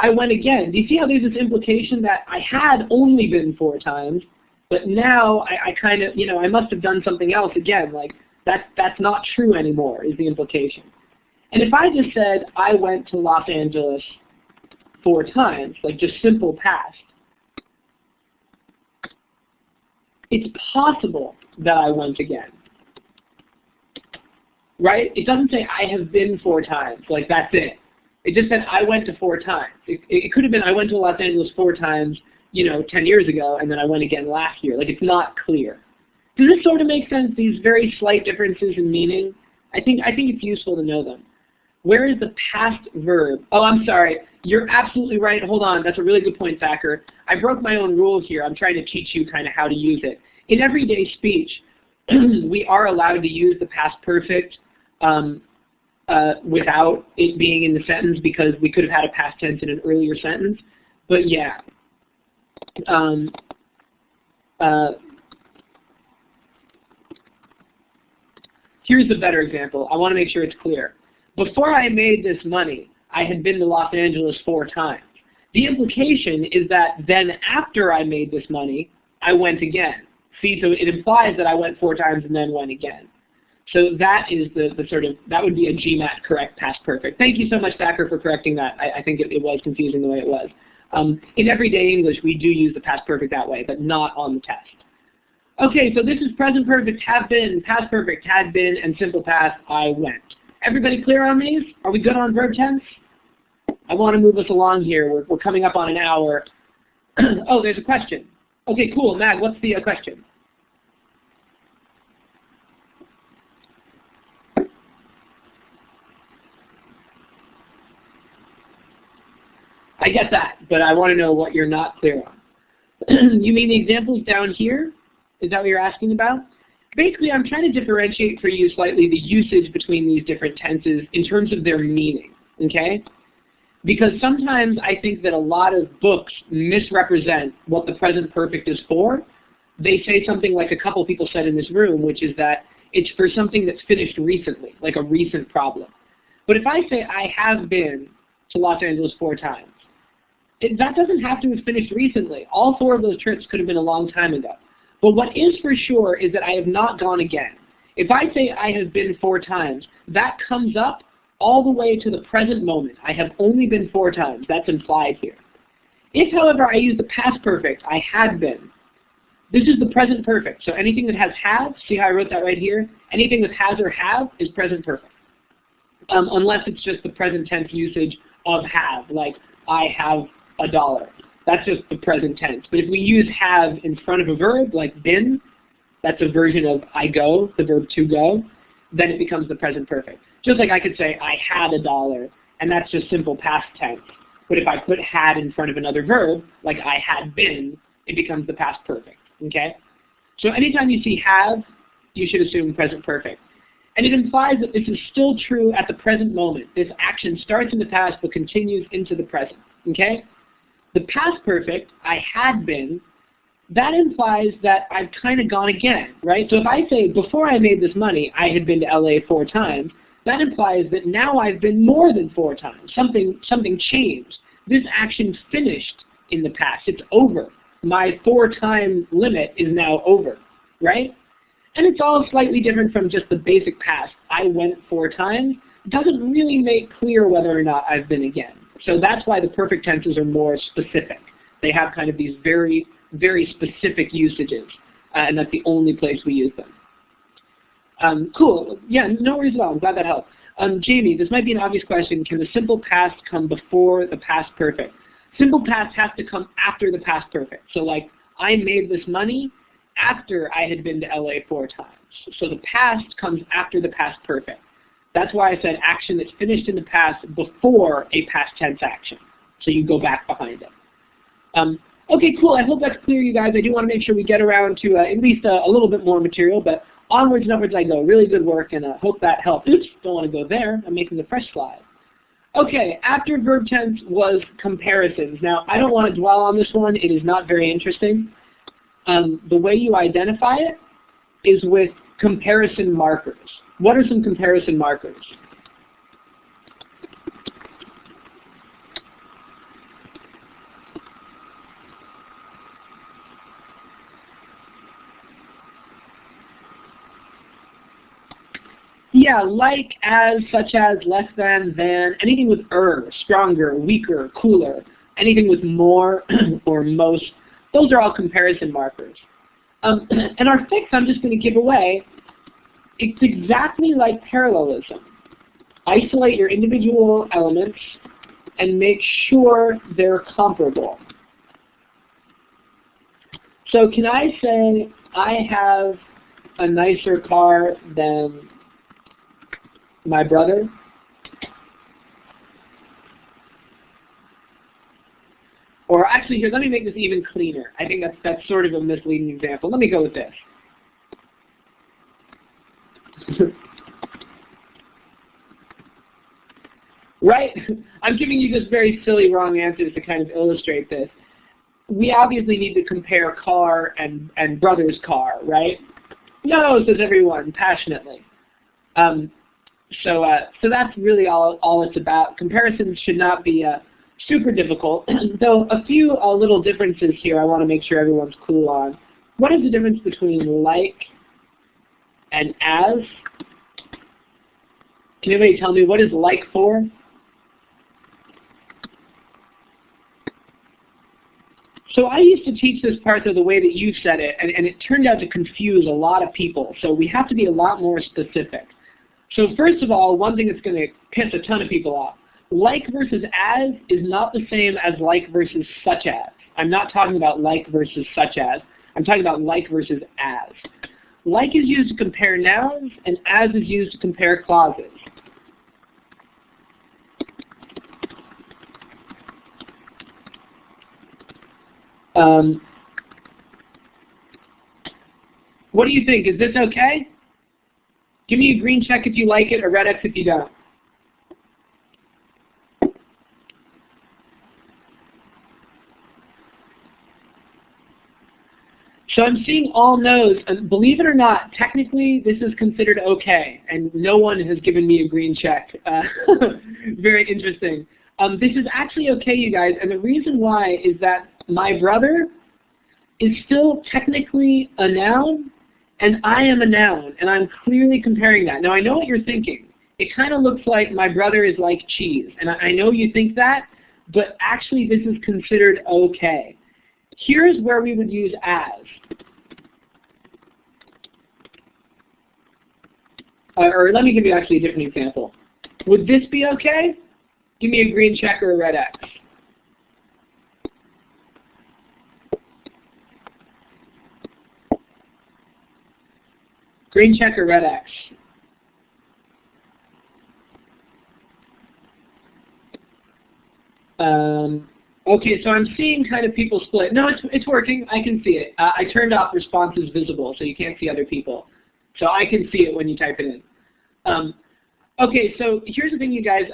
I went again. Do you see how there's this implication that I had only been 4 times, but now I kind of, I must have done something else again. Like, that's not true anymore is the implication. And if I just said I went to Los Angeles 4 times, like just simple past, it's possible that I went again. Right? It doesn't say I have been 4 times, like that's it. It just said I went to 4 times. It could have been I went to Los Angeles 4 times, 10 years ago, and then I went again last year. Like, it's not clear. Does this sort of make sense, these very slight differences in meaning? I think it's useful to know them. Where is the past verb? Oh, I'm sorry. You're absolutely right. Hold on. That's a really good point, Thacker. I broke my own rules here. I'm trying to teach you kind of how to use it. In everyday speech, we are allowed to use the past perfect without it being in the sentence because we could have had a past tense in an earlier sentence. But yeah. Here's a better example. I want to make sure it's clear. Before I made this money, I had been to Los Angeles 4 times. The implication is that then after I made this money, I went again. See, so it implies that I went 4 times and then went again. So that is the sort of, that would be a GMAT correct past perfect. Thank you so much, Thacker, for correcting that. I think it was confusing the way it was. In everyday English, we do use the past perfect that way, but not on the test. Okay, so this is present perfect, have been, past perfect, had been, and simple past, I went. Everybody clear on these? Are we good on verb tense? I want to move us along here. We're coming up on an hour. Oh, there's a question. Okay, cool. Mag, what's the question? I get that, but I want to know what you're not clear on. You mean the examples down here? Is that what you're asking about? Basically, I'm trying to differentiate for you slightly the usage between these different tenses in terms of their meaning, okay? Because sometimes I think that a lot of books misrepresent what the present perfect is for. They say something like a couple people said in this room, which is that it's for something that's finished recently, like a recent problem. But if I say I have been to Los Angeles 4 times, that doesn't have to have finished recently. All 4 of those trips could have been a long time ago. But what is for sure is that I have not gone again. If I say I have been 4 times, that comes up all the way to the present moment. I have only been 4 times. That's implied here. If, however, I use the past perfect, I had been, this is the present perfect. So anything that has have, see how I wrote that right here? Anything that has or have is present perfect. Unless it's just the present tense usage of have, like I have $1. That's just the present tense. But if we use have in front of a verb, like been, that's a version of I go, the verb to go, then it becomes the present perfect. Just like I could say I had $1, and that's just simple past tense. But if I put had in front of another verb, like I had been, it becomes the past perfect, okay? So anytime you see have, you should assume present perfect. And it implies that this is still true at the present moment. This action starts in the past but continues into the present, okay? The past perfect, I had been, that implies that I've kind of gone again, right? So if I say, before I made this money, I had been to LA 4 times, that implies that now I've been more than 4 times. Something changed. This action finished in the past. It's over. My 4-time limit is now over, right? And it's all slightly different from just the basic past. I went 4 times. It doesn't really make clear whether or not I've been again. So that's why the perfect tenses are more specific. They have kind of these very, very specific usages, and that's the only place we use them. Cool. Yeah, no worries at all. I'm glad that helped. Jamie, this might be an obvious question. Can the simple past come before the past perfect? Simple past has to come after the past perfect. So like, I made this money after I had been to LA 4 times. So the past comes after the past perfect. That's why I said action that's finished in the past before a past tense action. So you go back behind it. Okay, cool. I hope that's clear, you guys. I do want to make sure we get around to at least a little bit more material, but onwards and upwards I go. Really good work, and hope that helped. Oops, don't want to go there. I'm making the fresh slide. Okay, after verb tense was comparisons. Now, I don't want to dwell on this one. It is not very interesting. The way you identify it is with comparison markers. What are some comparison markers? Yeah, like, as, such as, less than, anything with stronger, weaker, cooler, anything with more or most. Those are all comparison markers. And our fix, I'm just going to give away, it's exactly like parallelism. Isolate your individual elements and make sure they're comparable. So can I say, I have a nicer car than my brother? Or actually, here, let me make this even cleaner. I think that's sort of a misleading example. Let me go with this. Right? I'm giving you just very silly wrong answers to kind of illustrate this. We obviously need to compare car and brother's car, right? No, says everyone passionately. So that's really all it's about. Comparisons should not be super difficult, though a few little differences here I want to make sure everyone's cool on. What is the difference between like and as? Can anybody tell me what is like for? So I used to teach this part the way that you said it, and it turned out to confuse a lot of people. So we have to be a lot more specific. So first of all, one thing that's going to piss a ton of people off. Like versus as is not the same as like versus such as. I'm not talking about like versus such as. I'm talking about like versus as. Like is used to compare nouns, and as is used to compare clauses. What do you think? Is this okay? Give me a green check if you like it, or red X if you don't. So I'm seeing all no's, and believe it or not, technically this is considered okay, and no one has given me a green check. Very interesting. This is actually okay, you guys, and the reason why is that my brother is still technically a noun, and I am a noun, and I'm clearly comparing that. Now I know what you're thinking. It kind of looks like my brother is like cheese, and I know you think that, but actually this is considered okay. Here's where we would use as. Or let me give you actually a different example. Would this be okay? Give me a green check or a red X. Green check or red X? Okay, so I'm seeing kind of people split. No, it's working. I can see it. I turned off responses visible, so you can't see other people. So I can see it when you type it in. Okay, so here's the thing, you guys.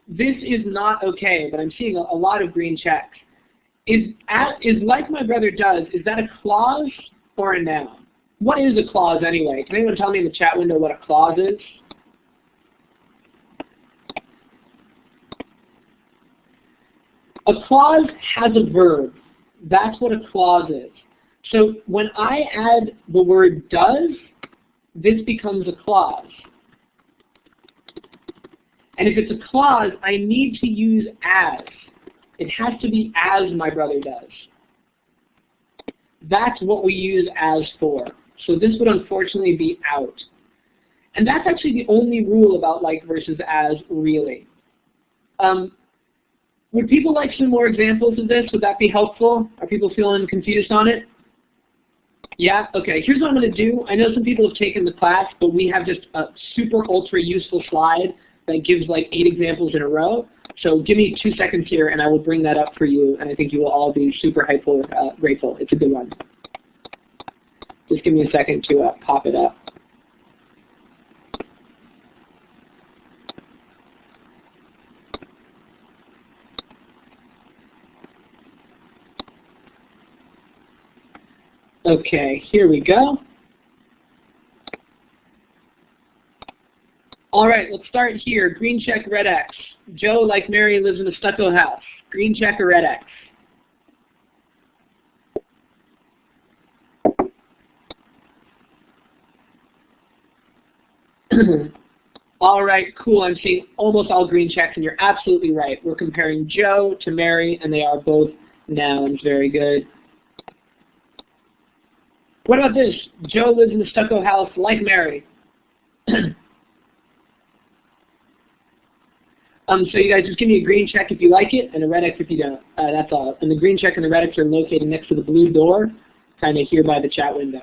This is not okay, but I'm seeing a lot of green checks. Is like my brother does, is that a clause or a noun? What is a clause anyway? Can anyone tell me in the chat window what a clause is? A clause has a verb. That's what a clause is. So when I add the word does, this becomes a clause. And if it's a clause, I need to use as. It has to be as my brother does. that's what we use as for. So this would unfortunately be out. And that's actually the only rule about like versus as, really. Would people like some more examples of this? Would that be helpful? Are people feeling confused on it? Yeah? Okay, here's what I'm going to do. I know some people have taken the class, but we have just a super ultra useful slide that gives like 8 examples in a row. So give me 2 seconds here and I will bring that up for you, and I think you will all be super grateful. It's a good one. Just give me a second to pop it up. Okay, here we go. All right, let's start here. Green check, red X. Joe, like Mary, lives in a stucco house. Green check or red X? All right, cool. I'm seeing almost all green checks, and you're absolutely right. We're comparing Joe to Mary, and they are both nouns. Very good. What about this? Joe lives in a stucco house like Mary. So you guys just give me a green check if you like it, and a red X if you don't. That's all. And the green check and the red X are located next to the blue door, kind of here by the chat window.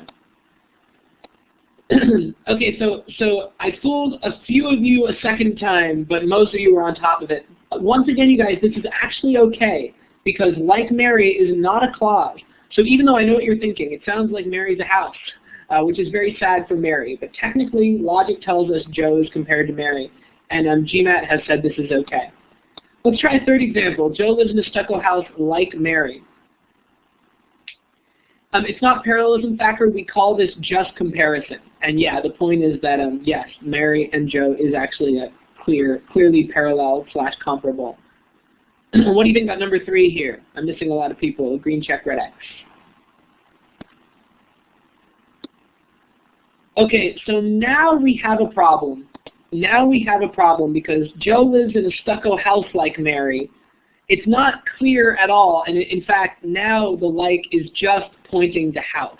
Okay, so I fooled a few of you a second time, but most of you were on top of it. Once again, you guys, this is actually okay, because like Mary is not a clause. So even though I know what you're thinking, it sounds like Mary's a house, which is very sad for Mary. But technically, logic tells us Joe is compared to Mary, and GMAT has said this is okay. Let's try a third example. Joe lives in a stucco house like Mary. It's not parallelism factor. We call this just comparison. And yeah, the point is that, yes, Mary and Joe is actually a clearly parallel / comparable. What do you think about number 3 here? I'm missing a lot of people. Green check, red X. Okay, so now we have a problem. Now we have a problem because Joe lives in a stucco house like Mary. It's not clear at all, and in fact, now the like is just pointing to house.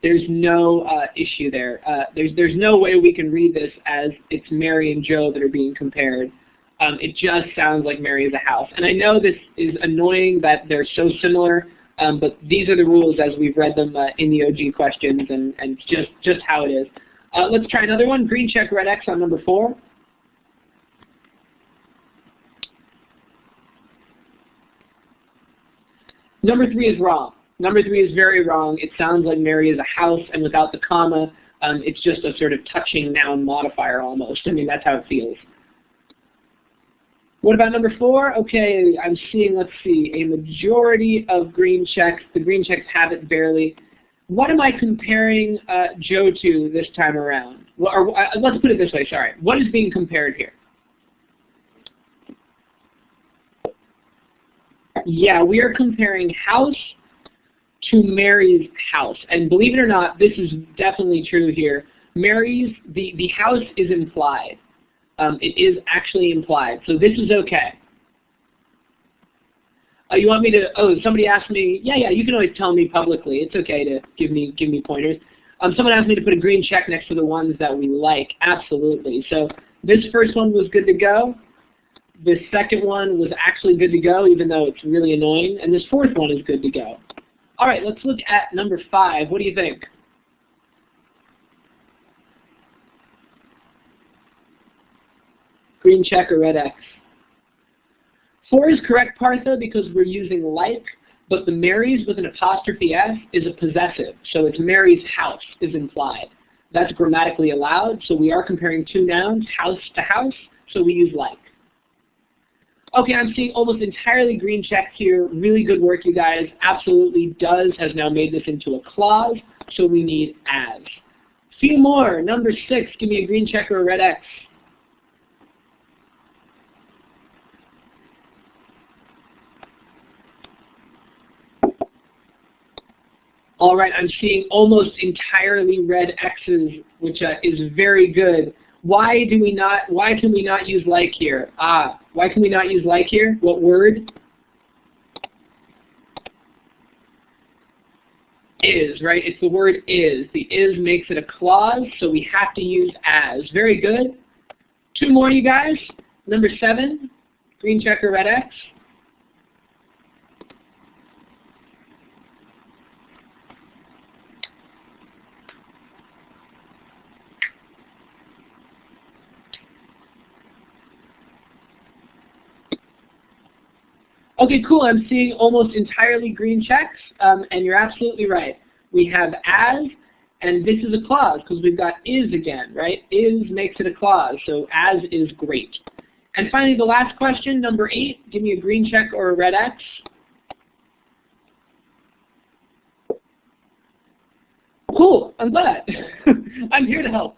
There's no issue there. There's no way we can read this as it's Mary and Joe that are being compared. It just sounds like Mary is a house. And I know this is annoying that they're so similar, but these are the rules as we've read them in the OG questions, and just how it is. Let's try another one. Green check, red X on number 4. Number 3 is wrong. Number 3 is very wrong. It sounds like Mary is a house, and without the comma, it's just a sort of touching noun modifier almost. I mean, that's how it feels. What about number 4? Okay, I'm seeing, let's see, a majority of green checks. The green checks have it barely. What am I comparing Joe to this time around? Or let's put it this way, sorry. What is being compared here? Yeah, we are comparing house to Mary's house. And believe it or not, this is definitely true here. Mary's, the house is implied. It is actually implied. So this is okay. You want me to, somebody asked me, yeah, you can always tell me publicly. It's okay to give me pointers. Someone asked me to put a green check next to the ones that we like. Absolutely. So this first one was good to go. This second one was actually good to go, even though it's really annoying. And this fourth one is good to go. All right, let's look at number 5. What do you think? Green check or red X? 4 is correct, Partha, because we're using like, but the Mary's with an apostrophe S is a possessive. So it's Mary's house is implied. That's grammatically allowed, so we are comparing 2 nouns, house to house, so we use like. Okay, I'm seeing almost entirely green checks here. Really good work, you guys. Absolutely does has now made this into a clause, so we need as. Few more. Number 6, give me a green check or a red X. All right, I'm seeing almost entirely red X's, which is very good. Why can we not use like here? Why can we not use like here? What word? Is, right? It's the word is. The is makes it a clause, so we have to use as. Very good. 2 more, you guys. Number 7, green check or red X. Okay, cool. I'm seeing almost entirely green checks, and you're absolutely right. We have as, and this is a clause because we've got is again, right? Is makes it a clause, so as is great. And finally, the last question, number 8. Give me a green check or a red X. Cool. I'm glad. I'm here to help.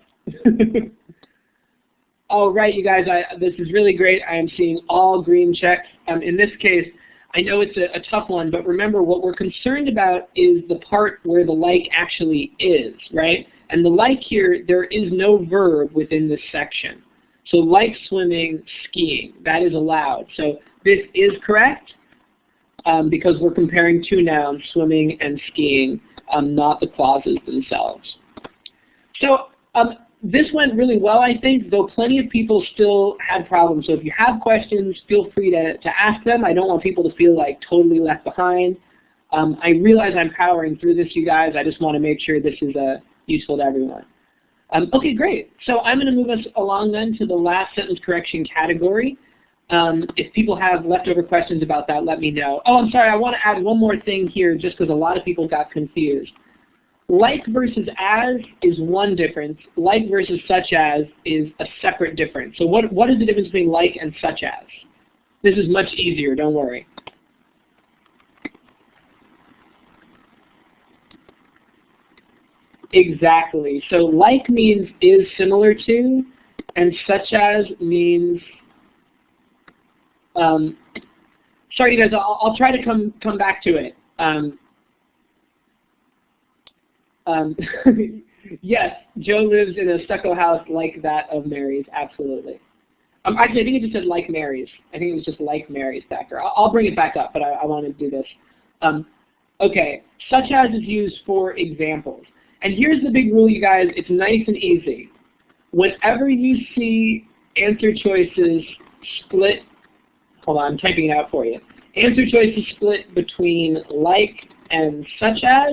All right, you guys, this is really great. I am seeing all green checks. In this case, I know it's a tough one, but remember what we're concerned about is the part where the like actually is, right? And the like here, there is no verb within this section. So like swimming, skiing, that is allowed. So this is correct because we're comparing 2 nouns, swimming and skiing, not the clauses themselves. So this went really well, I think, though plenty of people still had problems. So if you have questions, feel free to ask them. I don't want people to feel like totally left behind. I realize I'm powering through this, you guys. I just want to make sure this is useful to everyone. Okay, great. So I'm going to move us along then to the last sentence correction category. If people have leftover questions about that, let me know. Oh, I'm sorry. I want to add one more thing here just because a lot of people got confused. Like versus as is one difference. Like versus such as is a separate difference. So what is the difference between like and such as? This is much easier, don't worry. Exactly. So like means is similar to, and such as means, sorry you guys, I'll try to come back to it. Yes, Joe lives in a stucco house like that of Mary's, absolutely. Actually, I think it just said like Mary's. I think it was just like Mary's back there. I'll bring it back up, but I want to do this. Okay, such as is used for examples. And here's the big rule, you guys. It's nice and easy. Whenever you see answer choices split, hold on, I'm typing it out for you. Answer choices split between like and such as,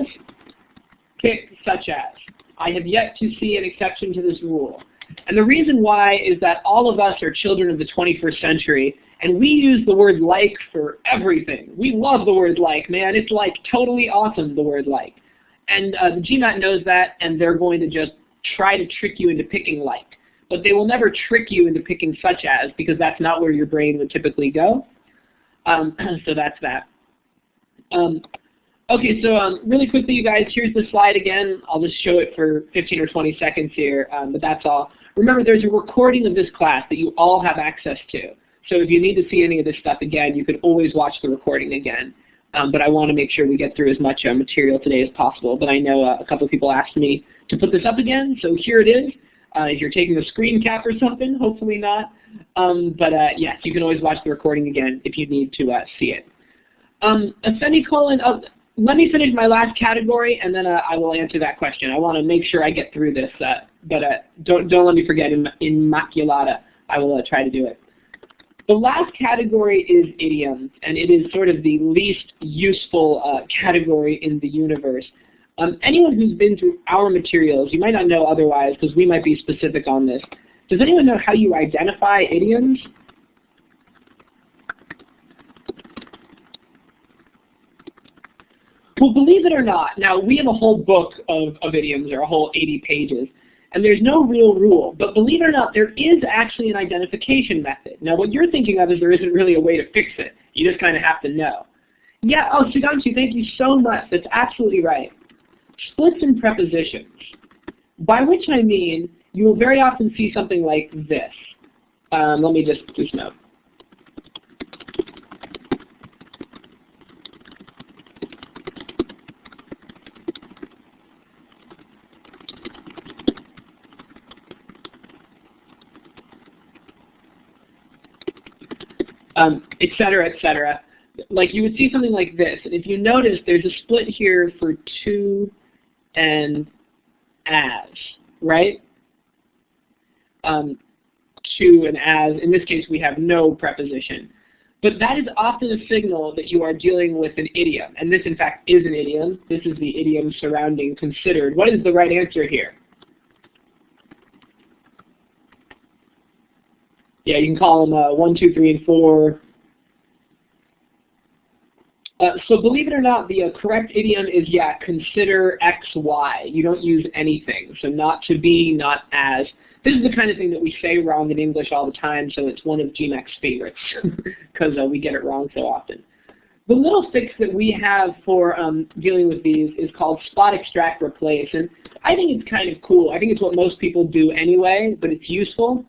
pick such as. I have yet to see an exception to this rule. And the reason why is that all of us are children of the 21st century, and we use the word like for everything. We love the word like, man. It's like totally awesome, the word like. And the GMAT knows that, and they're going to just try to trick you into picking like. But they will never trick you into picking such as, because that's not where your brain would typically go. So that's that. Okay, so really quickly, you guys, here's the slide again. I'll just show it for 15 or 20 seconds here, but that's all. Remember, there's a recording of this class that you all have access to. So if you need to see any of this stuff again, you can always watch the recording again. But I want to make sure we get through as much material today as possible. But I know a couple of people asked me to put this up again, so here it is. If you're taking a screen cap or something, hopefully not. Yes, you can always watch the recording again if you need to see it. A semicolon, let me finish my last category, and then I will answer that question. I want to make sure I get through this, but don't let me forget Immaculata. I will try to do it. The last category is idioms, and it is sort of the least useful category in the universe. Anyone who's been through our materials, you might not know otherwise because we might be specific on this. Does anyone know how you identify idioms? Well, believe it or not, now we have a whole book of idioms, or a whole 80 pages, and there's no real rule. But believe it or not, there is actually an identification method. Now, what you're thinking of is there isn't really a way to fix it. You just kind of have to know. Yeah, oh, Shuganshi, thank you so much. That's absolutely right. Splits and prepositions, by which I mean you will very often see something like this. Let me just note. Et cetera, et cetera. like you would see something like this. And if you notice, there's a split here for to and as, right? To and as. In this case, we have no preposition. But that is often a signal that you are dealing with an idiom. And this, in fact, is an idiom. This is the idiom surrounding considered. What is the right answer here? Yeah, you can call them 1, 2, 3, and 4. So believe it or not, the correct idiom is, yeah, consider X, Y. You don't use anything. So not to be, not as. This is the kind of thing that we say wrong in English all the time, so it's one of GMAC's favorites because we get it wrong so often. The little fix that we have for dealing with these is called spot extract replace, and I think it's kind of cool. I think it's what most people do anyway, but it's useful,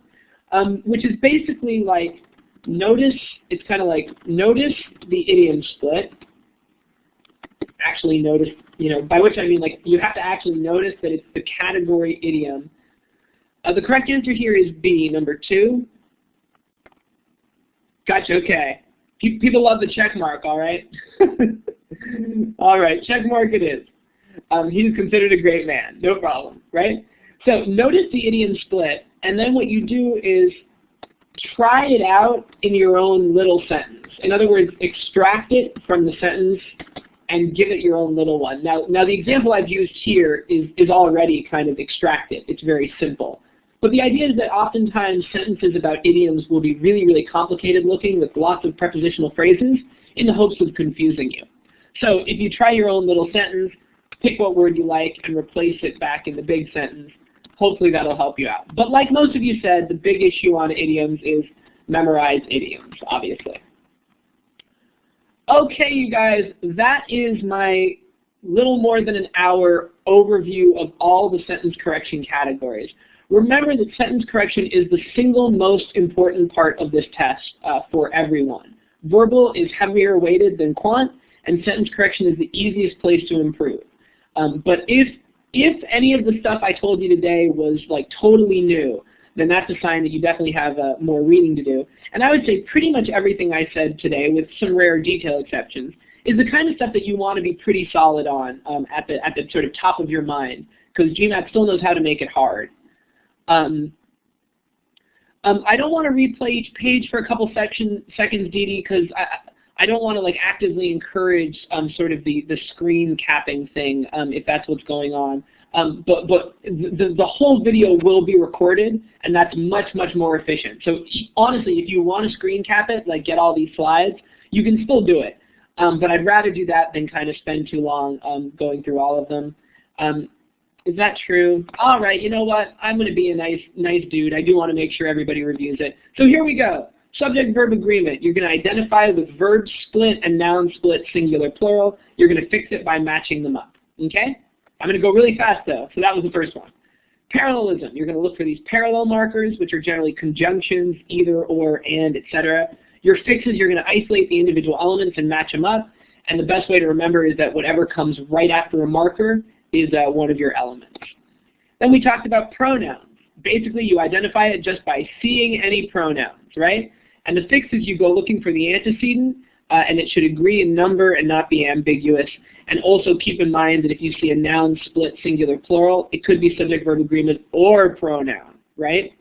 which is basically like notice, it's kind of like notice the idiom split. Actually notice, you know, by which I mean like you have to actually notice that it's the category idiom. The correct answer here is B, number 2. Gotcha, okay. People love the check mark, all right? All right, check mark it is. He's considered a great man, no problem, right? So notice the idiom split, and then what you do is try it out in your own little sentence. In other words, extract it from the sentence and give it your own little one. Now the example I've used here is already kind of extracted. It's very simple. But the idea is that oftentimes sentences about idioms will be really, really complicated looking with lots of prepositional phrases in the hopes of confusing you. So if you try your own little sentence, pick what word you like and replace it back in the big sentence, hopefully that'll help you out. But like most of you said, the big issue on idioms is memorize idioms, obviously. Okay, you guys, that is my little more than an hour overview of all the sentence correction categories. Remember that sentence correction is the single most important part of this test for everyone. Verbal is heavier weighted than quant, and sentence correction is the easiest place to improve. But if any of the stuff I told you today was like totally new, then that's a sign that you definitely have more reading to do. And I would say pretty much everything I said today, with some rare detail exceptions, is the kind of stuff that you want to be pretty solid on at the sort of top of your mind, because GMAT still knows how to make it hard. I don't want to replay each page for a couple seconds, Dee, because I don't want to like actively encourage sort of the screen capping thing if that's what's going on. But the whole video will be recorded, and that's much, much more efficient. So honestly, if you want to screen cap it, like get all these slides, you can still do it. But I'd rather do that than kind of spend too long going through all of them. Is that true? All right, you know what? I'm going to be a nice dude. I do want to make sure everybody reviews it. So here we go. Subject-verb agreement. You're going to identify with verb split and noun split, singular, plural. You're going to fix it by matching them up. Okay? I'm going to go really fast, though. So that was the first one. Parallelism. You're going to look for these parallel markers, which are generally conjunctions, either, or, and, etc. Your fixes, you're going to isolate the individual elements and match them up. And the best way to remember is that whatever comes right after a marker is one of your elements. Then we talked about pronouns. Basically, you identify it just by seeing any pronouns, right? And the fix is you go looking for the antecedent, and it should agree in number and not be ambiguous. And also keep in mind that if you see a noun split singular plural, it could be subject-verb agreement or pronoun, right?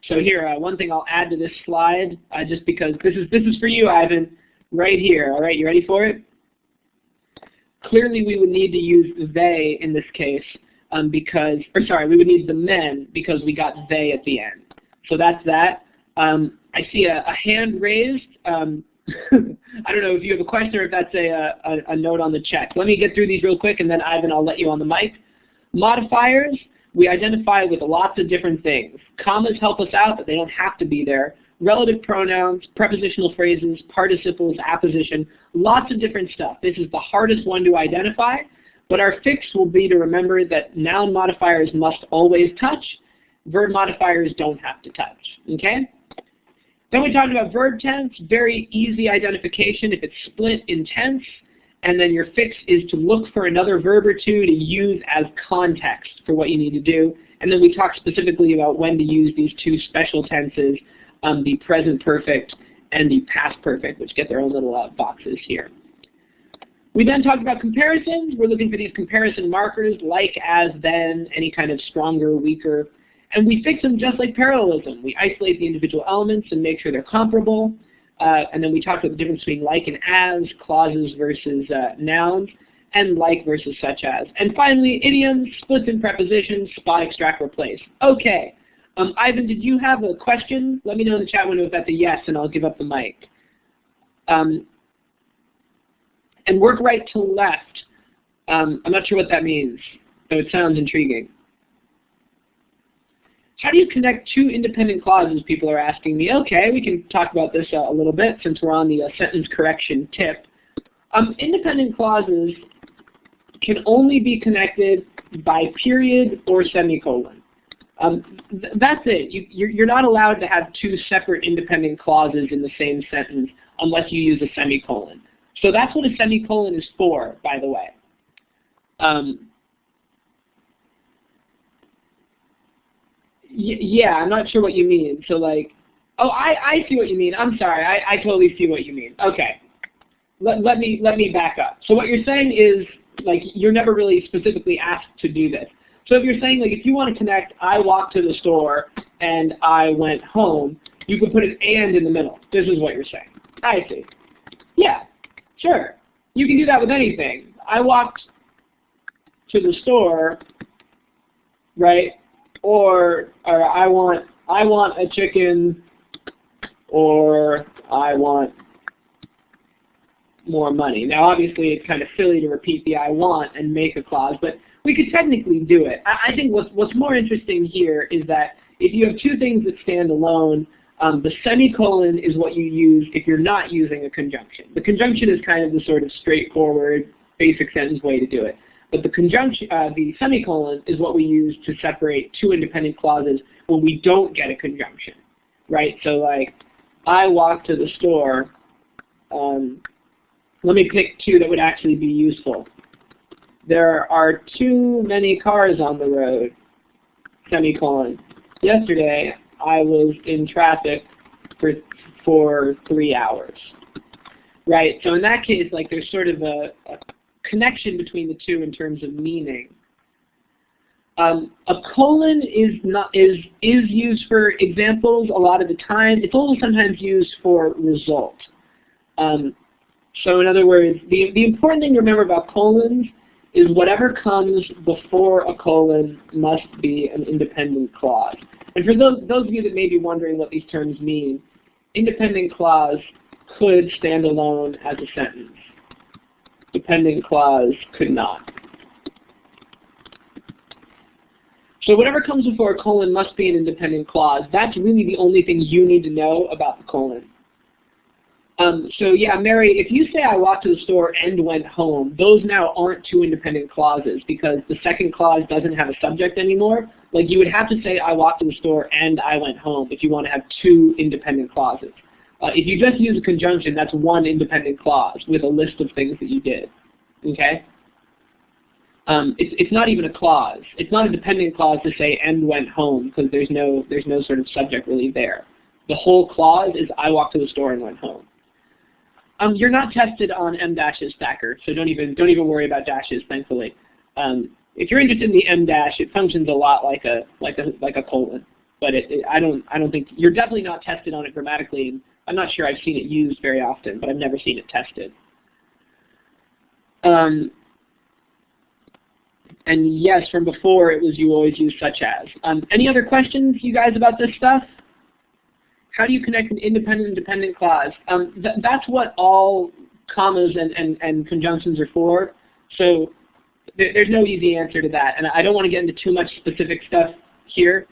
So here, one thing I'll add to this slide, just because this is for you, Ivan, right here. All right, you ready for it? Clearly, we would need to use they in this case because, or sorry, we would need the men because we got they at the end. So that's that. I see a hand raised. I don't know if you have a question or if that's a note on the check. Let me get through these real quick, and then Ivan, I'll let you on the mic. Modifiers, we identify with lots of different things. Commas help us out, but they don't have to be there. Relative pronouns, prepositional phrases, participles, apposition, lots of different stuff. This is the hardest one to identify, but our fix will be to remember that noun modifiers must always touch. Verb modifiers don't have to touch, okay? Then we talked about verb tense, very easy identification if it's split in tense, and then your fix is to look for another verb or two to use as context for what you need to do. And then we talked specifically about when to use these two special tenses, the present perfect and the past perfect, which get their own little boxes here. We then talked about comparisons. We're looking for these comparison markers, like, as, then, any kind of stronger, weaker. And we fix them just like parallelism. We isolate the individual elements and make sure they're comparable. And then we talked about the difference between like and as, clauses versus nouns, and like versus such as. And finally, idioms, splits and prepositions, spot, extract, replace. Okay. Ivan, did you have a question? Let me know in the chat window if that's a yes, and I'll give up the mic. And work right to left. I'm not sure what that means, but it sounds intriguing. How do you connect two independent clauses, people are asking me. Okay, we can talk about this a little bit since we're on the sentence correction tip. Independent clauses can only be connected by period or semicolon. That's it. You're not allowed to have two separate independent clauses in the same sentence unless you use a semicolon. So that's what a semicolon is for, by the way. Yeah, I'm not sure what you mean. So like, oh, I see what you mean. I'm sorry, I totally see what you mean. Okay, let me back up. So what you're saying is, like, you're never really specifically asked to do this. So if you're saying, like, if you want to connect, I walked to the store and I went home, you could put an and in the middle. This is what you're saying. I see. Yeah, sure. You can do that with anything. I walked to the store, right? Or I want a chicken, or I want more money. Now, obviously, it's kind of silly to repeat the I want and make a clause, but we could technically do it. I think what's more interesting here is that if you have two things that stand alone, the semicolon is what you use if you're not using a conjunction. The conjunction is kind of the sort of straightforward, basic sentence way to do it. But the semicolon is what we use to separate two independent clauses when we don't get a conjunction, right? So like, I walked to the store. Let me pick two that would actually be useful. There are too many cars on the road, semicolon. Yesterday, I was in traffic for 3 hours, right? So in that case, like, there's sort of a connection between the two in terms of meaning. A colon is used for examples a lot of the time. It's also sometimes used for result. So in other words, the important thing to remember about colons is whatever comes before a colon must be an independent clause. And for those of you that may be wondering what these terms mean, independent clause could stand alone as a sentence. Dependent clause could not. So whatever comes before a colon must be an independent clause. That's really the only thing you need to know about the colon. So yeah, Mary, if you say I walked to the store and went home, those now aren't two independent clauses because the second clause doesn't have a subject anymore. Like, you would have to say I walked to the store and I went home if you want to have two independent clauses. If you just use a conjunction, that's one independent clause with a list of things that you did. Okay? It's not even a clause. It's not a dependent clause to say and went home because there's no sort of subject really there. The whole clause is I walked to the store and went home. You're not tested on M dashes stacker, so don't even worry about dashes, thankfully. If you're interested in the M dash, it functions a lot like a colon, but I don't think you're definitely not tested on it grammatically. I'm not sure I've seen it used very often, but I've never seen it tested. And yes, from before it was you always use such as. Any other questions, you guys, about this stuff? How do you connect an independent and dependent clause? That's what all commas and conjunctions are for. So there's no easy answer to that, and I don't want to get into too much specific stuff here.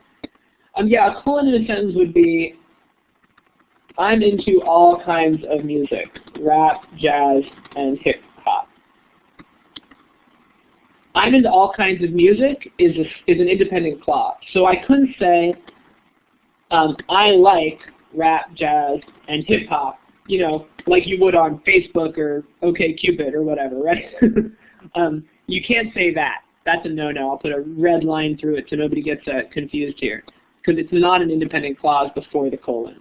Yeah, a colon in a sentence would be, I'm into all kinds of music, rap, jazz, and hip hop. I'm into all kinds of music is an independent clause. So I couldn't say, I like rap, jazz, and hip hop, you know, like you would on Facebook or OkCupid or whatever, right? You can't say that. That's a no-no. I'll put a red line through it so nobody gets confused here, because it's not an independent clause before the colon.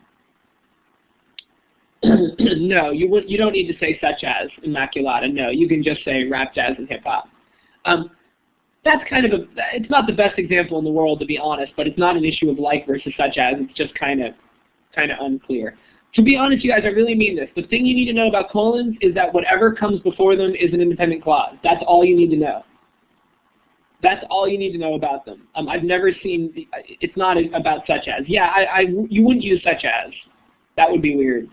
No, you don't need to say such as Immaculata. No, you can just say rap, jazz, and hip hop. That's kind of it's not the best example in the world, to be honest, but it's not an issue of like versus such as. It's just kind of unclear. To be honest, you guys, I really mean this. The thing you need to know about colons is that whatever comes before them is an independent clause. That's all you need to know. That's all you need to know about them. I've never seen, it's not about such as. Yeah, you wouldn't use such as. That would be weird.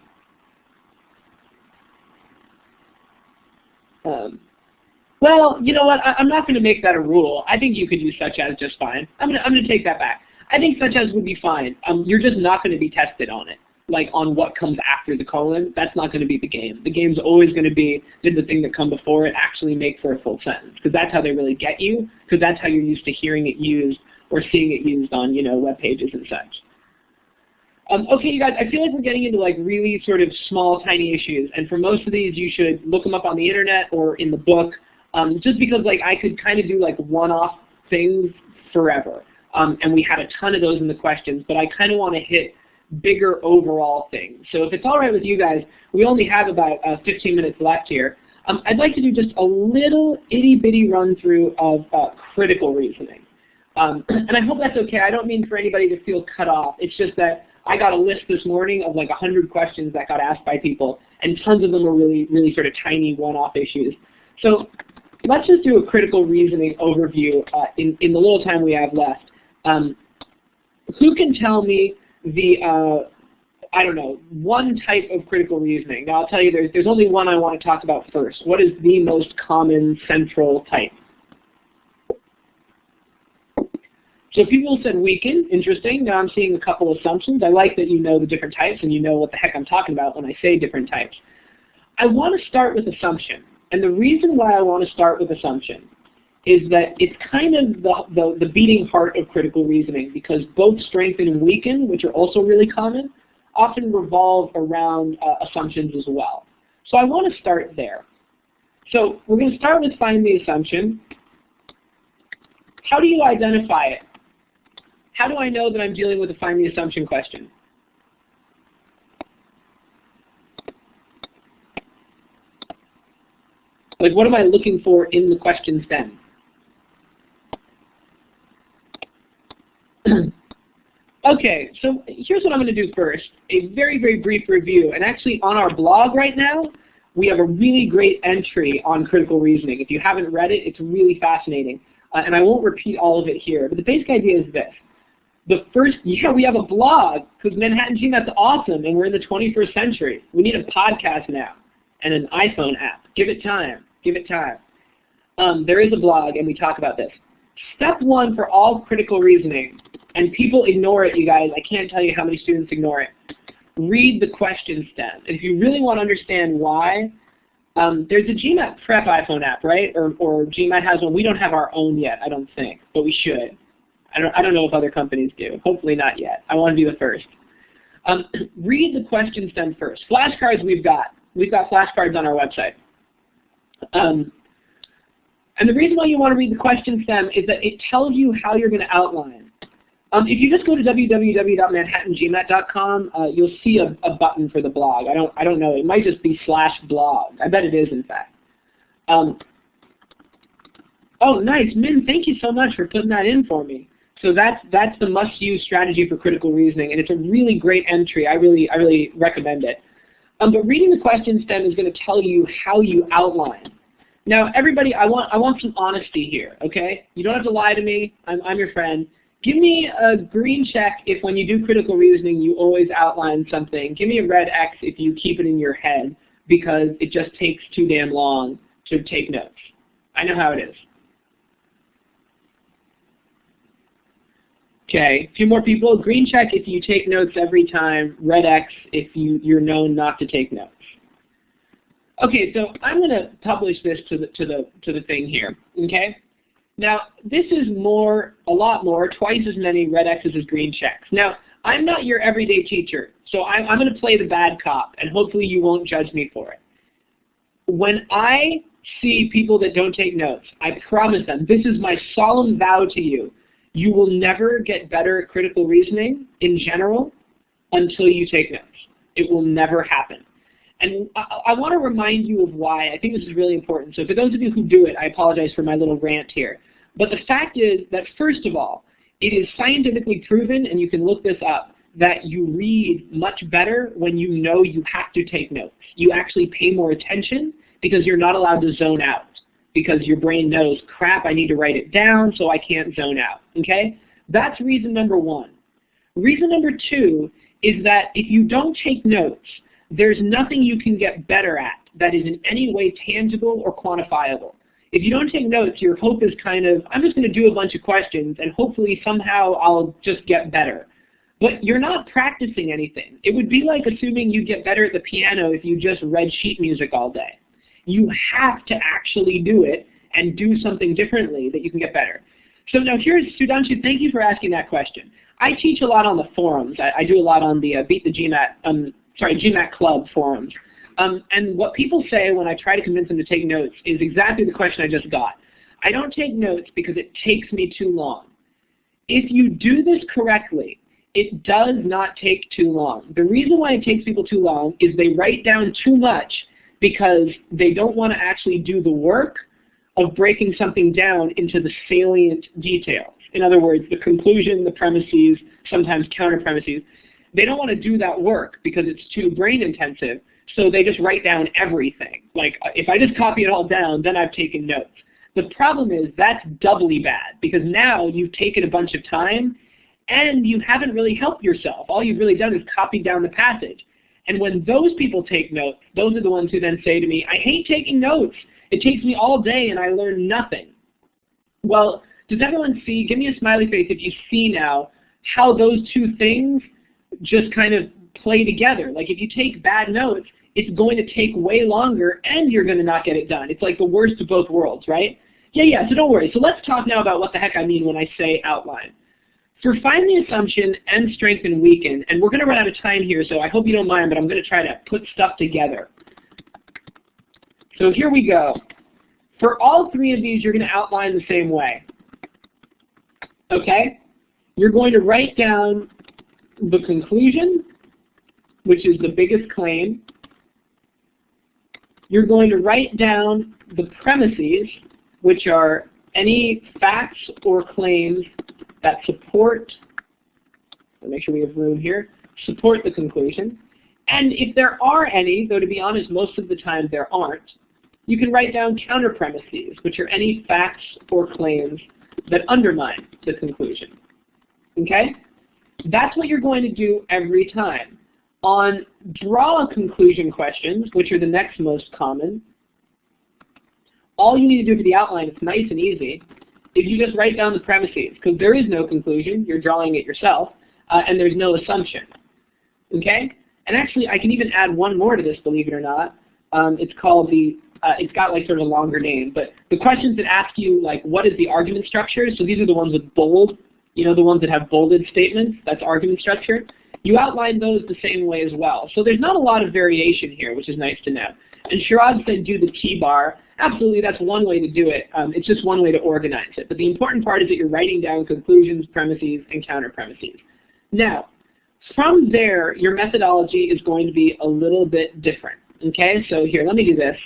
Well, you know what? I'm not going to make that a rule. I think you could use such as just fine. I'm going to take that back. I think such as would be fine. You're just not going to be tested on it, like on what comes after the colon. That's not going to be the game. The game's always going to be, did the thing that come before it actually make for a full sentence? Because that's how they really get you, because that's how you're used to hearing it used or seeing it used on, web pages and such. Okay, you guys, I feel like we're getting into like really sort of small, tiny issues. And for most of these, you should look them up on the internet or in the book, just because like I could kind of do like one-off things forever. And we had a ton of those in the questions, but I kind of want to hit bigger overall things. So if it's all right with you guys, we only have about 15 minutes left here. I'd like to do just a little itty-bitty run-through of critical reasoning. And I hope that's okay. I don't mean for anybody to feel cut off. It's just that I got a list this morning of like 100 questions that got asked by people, and tons of them were really, really sort of tiny one-off issues. So let's just do a critical reasoning overview in the little time we have left. Who can tell me the, I don't know, one type of critical reasoning? Now I'll tell you there's only one I want to talk about first. What is the most common central type? So people said weaken, interesting. Now I'm seeing a couple assumptions. I like that you know the different types and you know what the heck I'm talking about when I say different types. I want to start with assumption. And the reason why I want to start with assumption is that it's kind of the beating heart of critical reasoning, because both strengthen and weaken, which are also really common, often revolve around assumptions as well. So I want to start there. So we're going to start with find the assumption. How do you identify it? How do I know that I'm dealing with a find the assumption question? Like, what am I looking for in the question stem? Okay, so here's what I'm going to do first. A very, very brief review. And actually on our blog right now, we have a really great entry on critical reasoning. If you haven't read it, it's really fascinating. And I won't repeat all of it here, but the basic idea is this. The first, yeah, we have a blog, because Manhattan Team, that's awesome, and we're in the 21st century. We need a podcast now and an iPhone app. Give it time. Give it time. There is a blog, and we talk about this. Step one for all critical reasoning, and people ignore it, you guys. I can't tell you how many students ignore it. Read the question stem. And if you really want to understand why, there's a GMAT Prep iPhone app, right? Or GMAT has one. We don't have our own yet, I don't think, but we should. I don't know if other companies do. Hopefully not yet. I want to be the first. Read the question stem first. Flashcards we've got. We've got flashcards on our website. And the reason why you want to read the question stem is that it tells you how you're going to outline. If you just go to www.manhattangmat.com, you'll see a button for the blog. I don't know. It might just be /blog. I bet it is, in fact. Oh, nice. Min, thank you so much for putting that in for me. So that's the must-use strategy for critical reasoning, and it's a really great entry. I really recommend it. But reading the question stem is going to tell you how you outline. Now, everybody, I want some honesty here, okay? You don't have to lie to me. I'm your friend. Give me a green check if when you do critical reasoning you always outline something. Give me a red X if you keep it in your head because it just takes too damn long to take notes. I know how it is. Okay, a few more people. Green check if you take notes every time. Red X if you're known not to take notes. Okay, so I'm going to publish this to the thing here. Okay. Now this is a lot more, twice as many red X's as green checks. Now I'm not your everyday teacher, so I'm going to play the bad cop, and hopefully you won't judge me for it. When I see people that don't take notes, I promise them, this is my solemn vow to you. You will never get better at critical reasoning in general until you take notes. It will never happen. And I want to remind you of why. I think this is really important. So for those of you who do it, I apologize for my little rant here. But the fact is that, first of all, it is scientifically proven, and you can look this up, that you read much better when you know you have to take notes. You actually pay more attention because you're not allowed to zone out, because your brain knows, crap, I need to write it down so I can't zone out, okay? That's reason number one. Reason number two is that if you don't take notes, there's nothing you can get better at that is in any way tangible or quantifiable. If you don't take notes, your hope is kind of, I'm just going to do a bunch of questions and hopefully somehow I'll just get better. But you're not practicing anything. It would be like assuming you'd get better at the piano if you just read sheet music all day. You have to actually do it and do something differently that you can get better. So now here's, Sudhanshu, thank you for asking that question. I teach a lot on the forums. I do a lot on the Beat the GMAT Club forums. And what people say when I try to convince them to take notes is exactly the question I just got. I don't take notes because it takes me too long. If you do this correctly, it does not take too long. The reason why it takes people too long is they write down too much because they don't want to actually do the work of breaking something down into the salient details. In other words, the conclusion, the premises, sometimes counter premises. They don't want to do that work because it's too brain intensive, so they just write down everything. Like, if I just copy it all down, then I've taken notes. The problem is that's doubly bad because now you've taken a bunch of time and you haven't really helped yourself. All you've really done is copied down the passage. And when those people take notes, those are the ones who then say to me, I hate taking notes. It takes me all day and I learn nothing. Well, does everyone see, give me a smiley face if you see now how those two things just kind of play together. Like if you take bad notes, it's going to take way longer and you're going to not get it done. It's like the worst of both worlds, right? Yeah, so don't worry. So let's talk now about what the heck I mean when I say outline. For find the assumption and strengthen and weaken, and we're going to run out of time here, so I hope you don't mind, but I'm going to try to put stuff together. So here we go. For all three of these, you're going to outline the same way. Okay? You're going to write down the conclusion, which is the biggest claim. You're going to write down the premises, which are any facts or claims that support, I'll make sure we have room here, support the conclusion. And if there are any, though to be honest, most of the time there aren't, you can write down counter premises, which are any facts or claims that undermine the conclusion. Okay? That's what you're going to do every time. On draw conclusion questions, which are the next most common, all you need to do for the outline, it's nice and easy, is you just write down the premises, because there is no conclusion, you're drawing it yourself, and there's no assumption. Okay? And actually, I can even add one more to this, believe it or not. It's called the, it's got like sort of a longer name, but the questions that ask you, like, what is the argument structure? So these are the ones with bold, you know, the ones that have bolded statements, that's argument structure. You outline those the same way as well. So there's not a lot of variation here, which is nice to know. And Sharad said do the T-bar. Absolutely, that's one way to do it. It's just one way to organize it. But the important part is that you're writing down conclusions, premises, and counter premises. Now, from there, your methodology is going to be a little bit different. Okay, so here, let me do this.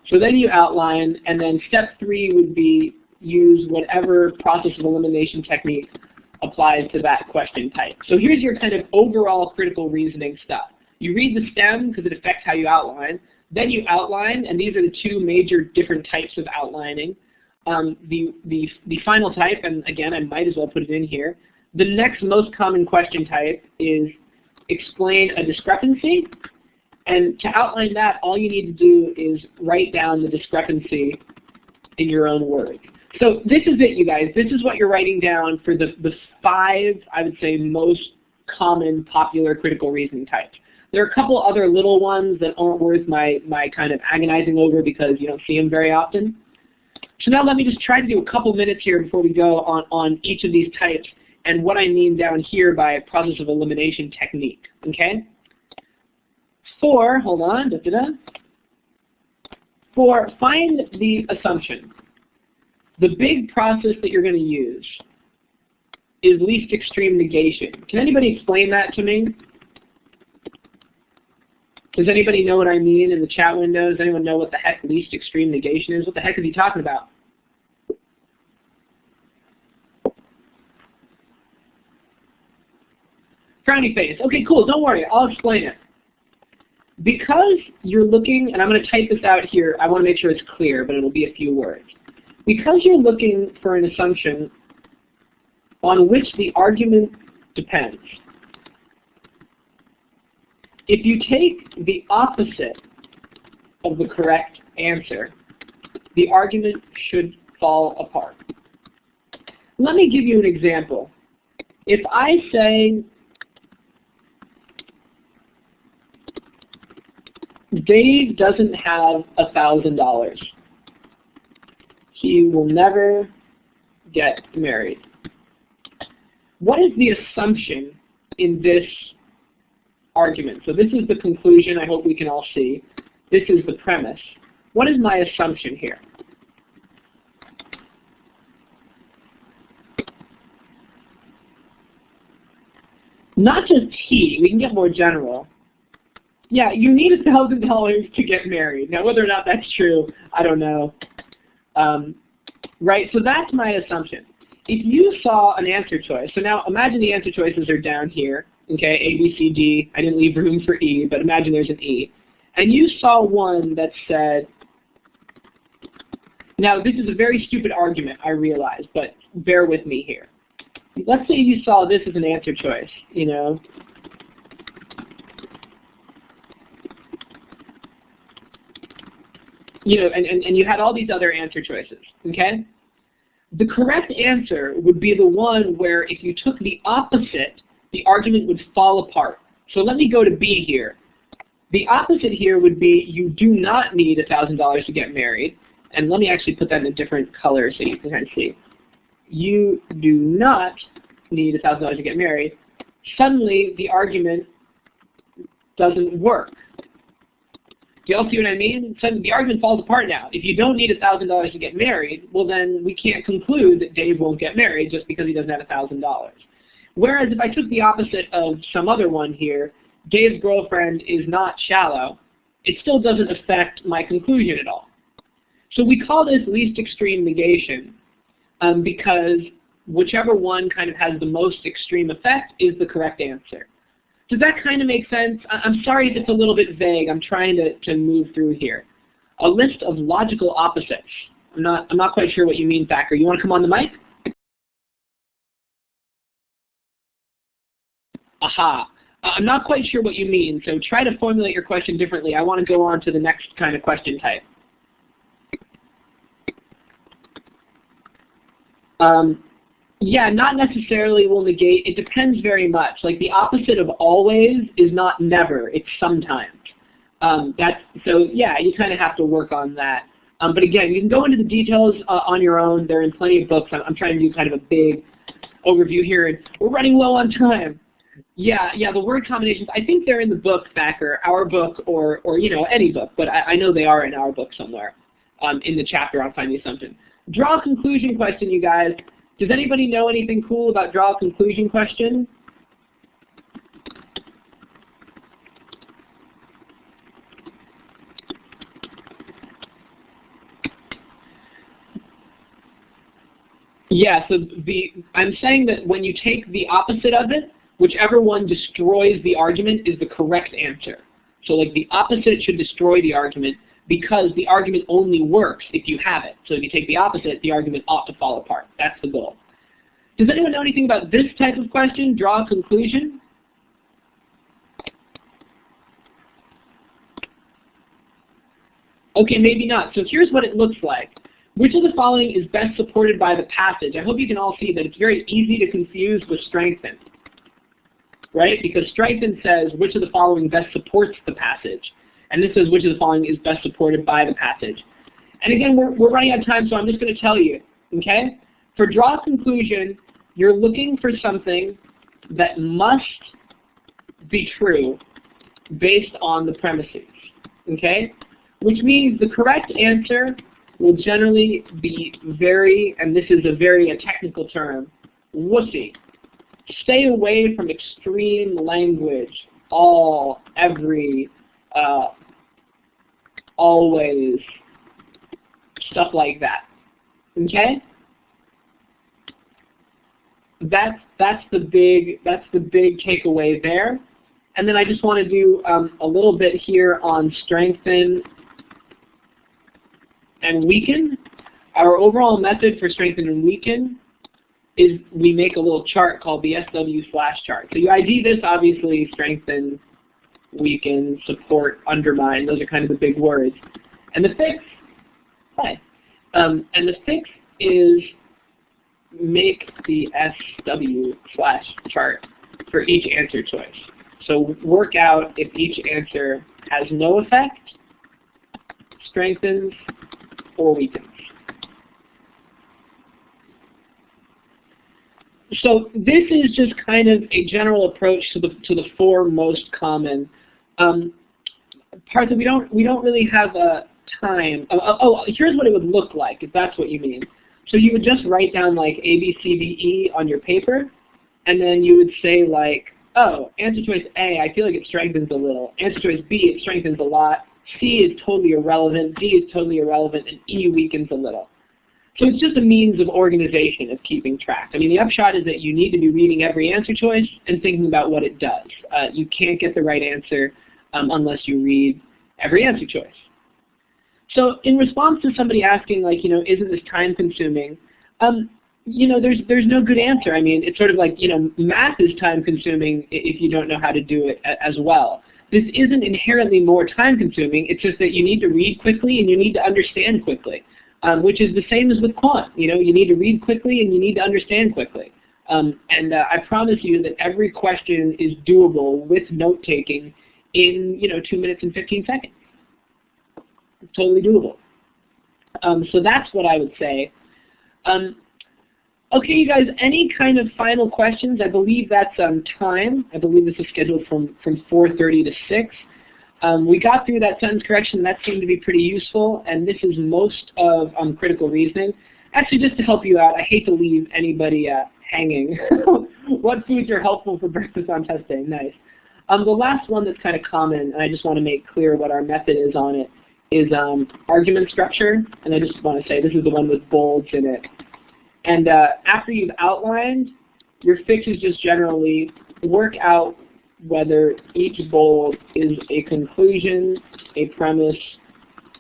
So then you outline, and then step 3 would be use whatever process of elimination technique applies to that question type. So here's your kind of overall critical reasoning stuff. You read the stem because it affects how you outline. Then you outline, and these are the two major different types of outlining. The final type, and again, I might as well put it in here. The next most common question type is explain a discrepancy. And to outline that, all you need to do is write down the discrepancy in your own words. So this is it, you guys. This is what you're writing down for the 5, I would say, most common popular critical reasoning types. There are a couple other little ones that aren't worth my kind of agonizing over because you don't see them very often. So now let me just try to do a couple minutes here before we go on each of these types and what I mean down here by process of elimination technique, okay? For, hold on, for find the assumption. The big process that you're going to use is least extreme negation. Can anybody explain that to me? Does anybody know what I mean in the chat window? Does anyone know what the heck least extreme negation is? What the heck is he talking about? Frowny face. Okay, cool. Don't worry. I'll explain it. Because you're looking, and I'm going to type this out here. I want to make sure it's clear, but it'll be a few words. Because you're looking for an assumption on which the argument depends, if you take the opposite of the correct answer, the argument should fall apart. Let me give you an example. If I say, Dave doesn't have $1,000. He will never get married. What is the assumption in this argument? So this is the conclusion I hope we can all see. This is the premise. What is my assumption here? Not just he, we can get more general. Yeah, you need $1,000 to get married. Now, whether or not that's true, I don't know. Right, so that's my assumption. If you saw an answer choice, so now imagine the answer choices are down here, okay, A, B, C, D. I didn't leave room for E, but imagine there's an E. And you saw one that said, now this is a very stupid argument, I realize, but bear with me here. Let's say you saw this as an answer choice, you know. You know, and you had all these other answer choices, okay? The correct answer would be the one where if you took the opposite, the argument would fall apart. So let me go to B here. The opposite here would be you do not need $1,000 to get married. And let me actually put that in a different color so you can kind of see. You do not need $1,000 to get married. Suddenly, the argument doesn't work. Do you all see what I mean? So the argument falls apart now. If you don't need $1,000 to get married, well then we can't conclude that Dave won't get married just because he doesn't have $1,000. Whereas if I took the opposite of some other one here, Dave's girlfriend is not shallow, it still doesn't affect my conclusion at all. So we call this least extreme negation because whichever one kind of has the most extreme effect is the correct answer. Does that kind of make sense? I'm sorry if it's a little bit vague. I'm trying to move through here. A list of logical opposites. I'm not quite sure what you mean, Thacker. You want to come on the mic? Aha. I'm not quite sure what you mean, so try to formulate your question differently. I want to go on to the next kind of question type. Yeah, not necessarily will negate. It depends very much. Like the opposite of always is not never. It's sometimes. So yeah, you kind of have to work on that. But again, you can go into the details on your own. They're in plenty of books. I'm trying to do kind of a big overview here, and we're running low on time. Yeah, the word combinations. I think they're in the book, Thacker, our book, or you know, any book. But I know they are in our book somewhere. In the chapter on Find the Assumption. Draw a conclusion question, you guys. Does anybody know anything cool about draw a conclusion question? Yeah, so I'm saying that when you take the opposite of it, whichever one destroys the argument is the correct answer. So like the opposite should destroy the argument because the argument only works if you have it. So if you take the opposite, the argument ought to fall apart. That's the goal. Does anyone know anything about this type of question, draw a conclusion? Okay, maybe not. So here's what it looks like. Which of the following is best supported by the passage? I hope you can all see that it's very easy to confuse with strengthen, right? Because strengthen says which of the following best supports the passage. And this says which of the following is best supported by the passage. And again, we're running out of time, so I'm just going to tell you, okay? For draw a conclusion, you're looking for something that must be true based on the premises, okay? Which means the correct answer will generally be very, and this is a technical term, wussy. Stay away from extreme language, all, every, always, stuff like that. Okay? That's the big takeaway there. And then I just want to do a little bit here on strengthen and weaken. Our overall method for strengthen and weaken is we make a little chart called the SW flash chart. So you ID this, obviously, strengthen, weaken, support, undermine. Those are kind of the big words. And the fix, and the fix is make the SW flash chart for each answer choice. So work out if each answer has no effect, strengthens, or weakens. So this is just kind of a general approach to the four most common parts that we don't really have a time. Here's what it would look like if that's what you mean. So you would just write down like A, B, C, D, E on your paper, and then you would say like, oh, answer choice A, I feel like it strengthens a little. Answer choice B, it strengthens a lot. C is totally irrelevant. D is totally irrelevant, and E weakens a little. So it's just a means of organization, of keeping track. I mean, the upshot is that you need to be reading every answer choice and thinking about what it does. You can't get the right answer unless you read every answer choice. So in response to somebody asking, like, isn't this time consuming? There's no good answer. I mean, it's sort of like, math is time consuming if you don't know how to do it as well. This isn't inherently more time consuming. It's just that you need to read quickly and you need to understand quickly. Which is the same as with quant. You need to read quickly and you need to understand quickly. I promise you that every question is doable with note-taking in 2 minutes and 15 seconds. It's totally doable. So that's what I would say. Okay, you guys, any kind of final questions? I believe that's time. I believe this is scheduled from 4:30 to 6. We got through that sentence correction. That seemed to be pretty useful, and this is most of critical reasoning. Actually, just to help you out, I hate to leave anybody hanging. What foods are helpful for breakfast on test day? Nice. The last one that's kind of common, and I just want to make clear what our method is on it, is argument structure. And I just want to say this is the one with bolds in it. And after you've outlined, your fix is just generally work out whether each bold is a conclusion, a premise,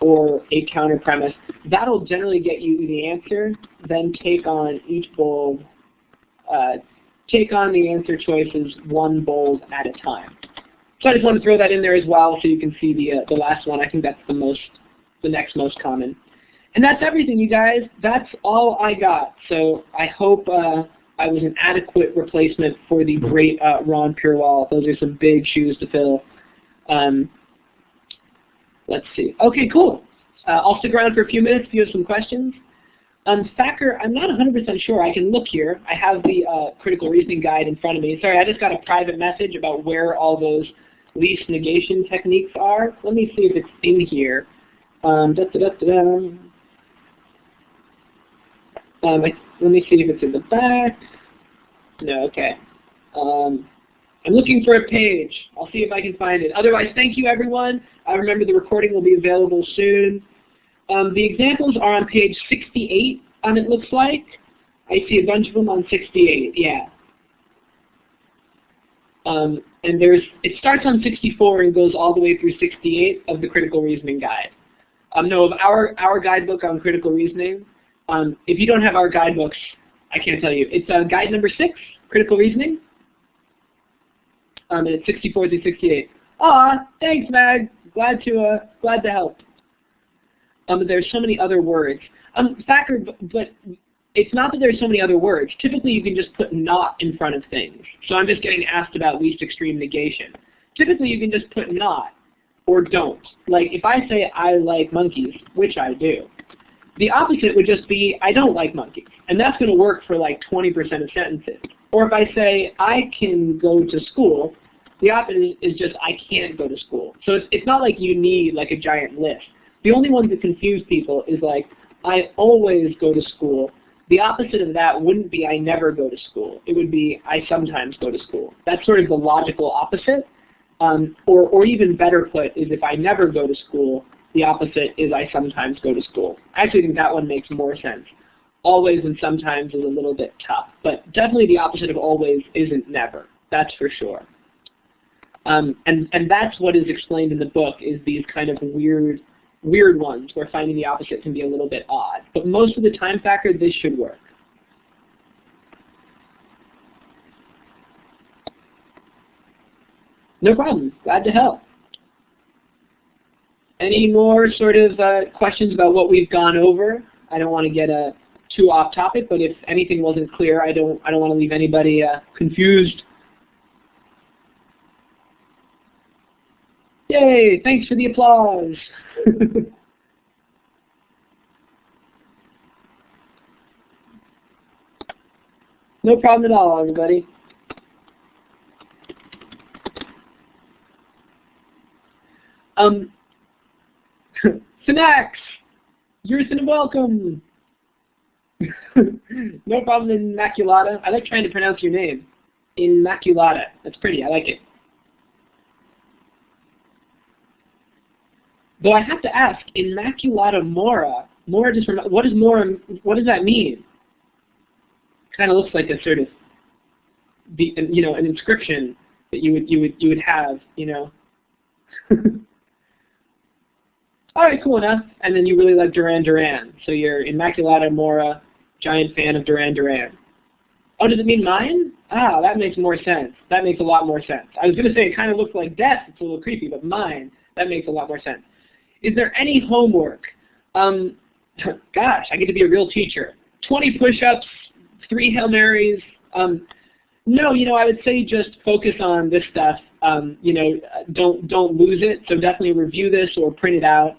or a counter premise. That'll generally get you the answer. Then take on each bold, take on the answer choices one bold at a time. So I just want to throw that in there as well so you can see the last one. I think that's the next most common. And that's everything, you guys. That's all I got. So I hope I was an adequate replacement for the great Ron Purewall. Those are some big shoes to fill. Let's see. Okay, cool. I'll stick around for a few minutes if you have some questions. Thacker, I'm not 100% sure. I can look here. I have the critical reasoning guide in front of me. Sorry, I just got a private message about where all those least negation techniques are. Let me see if it's in here. Let me see if it's in the back. No, okay. I'm looking for a page. I'll see if I can find it. Otherwise, thank you, everyone. Remember, the recording will be available soon. The examples are on page 68, it looks like. I see a bunch of them on 68, yeah. And it starts on 64 and goes all the way through 68 of the critical reasoning guide. No, of our guidebook on critical reasoning. If you don't have our guidebooks, I can't tell you. It's guide number 6, critical reasoning. And it's 64 through 68. Aw, thanks, Mag. Glad to help. There's so many other words. Thacker, but it's not that there's so many other words. Typically, you can just put not in front of things. So I'm just getting asked about least extreme negation. Typically, you can just put not or don't. Like, if I say I like monkeys, which I do, the opposite would just be I don't like monkeys. And that's going to work for like 20% of sentences. Or if I say I can go to school, the opposite is just I can't go to school. So it's not like you need like a giant list. The only ones that confuse people is like I always go to school. The opposite of that wouldn't be I never go to school. It would be I sometimes go to school. That's sort of the logical opposite. Or even better put is if I never go to school, the opposite is I sometimes go to school. I actually think that one makes more sense. Always and sometimes is a little bit tough, but definitely the opposite of always isn't never. That's for sure. And that's what is explained in the book, is these kind of weird ones where finding the opposite can be a little bit odd. But most of the time factor, this should work. No problem. Glad to help. Any more sort of questions about what we've gone over? I don't want to get too off topic, but if anything wasn't clear, I don't want to leave anybody confused. Yay! Thanks for the applause. No problem at all, everybody. Synax, you're welcome. No problem, Immaculata. I like trying to pronounce your name. Immaculata. That's pretty. I like it. Though I have to ask, Immaculata Mora. Mora just from what is Mora? What does that mean? Kind of looks like a sort of, an inscription that you would have, All right, cool enough. And then you really like Duran Duran. So you're Immaculata Mora, giant fan of Duran Duran. Oh, does it mean mine? Ah, that makes more sense. That makes a lot more sense. I was going to say it kind of looks like death. It's a little creepy, but mine, that makes a lot more sense. Is there any homework? Gosh, I get to be a real teacher. 20 push-ups, 3 Hail Marys. No, I would say just focus on this stuff. Don't lose it. So definitely review this or print it out.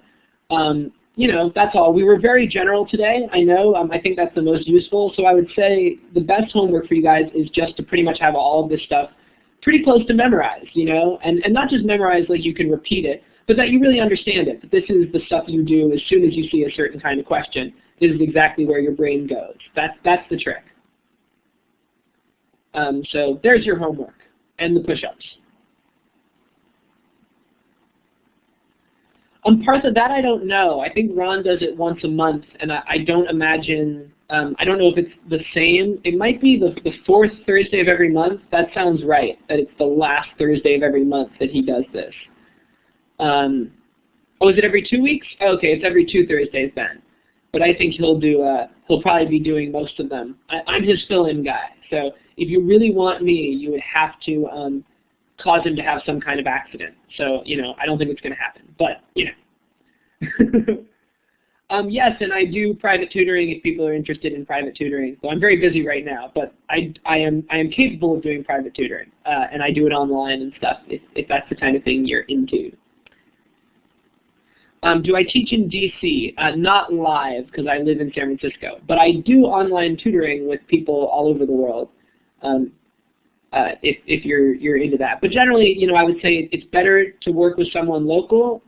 That's all. We were very general today. I know. I think that's the most useful. So I would say the best homework for you guys is just to pretty much have all of this stuff pretty close to memorize, and not just memorize like you can repeat it, but that you really understand it. That this is the stuff you do as soon as you see a certain kind of question. This is exactly where your brain goes. That's the trick. So there's your homework and the push-ups. Partha, that I don't know. I think Ron does it once a month, and I don't imagine, I don't know if it's the same. It might be the 4th Thursday of every month. That sounds right, that it's the last Thursday of every month that he does this. Oh, is it every 2 weeks? Okay, it's every 2 Thursdays then. But I think he'll probably be doing most of them. I'm his fill-in guy. So if you really want me, you would have to cause him to have some kind of accident. So, I don't think it's going to happen. But, yes, and I do private tutoring if people are interested in private tutoring. So I'm very busy right now, but I am capable of doing private tutoring. And I do it online and stuff if that's the kind of thing you're into. Do I teach in DC? Not live, because I live in San Francisco. But I do online tutoring with people all over the world, if you're into that. But generally, I would say it's better to work with someone local,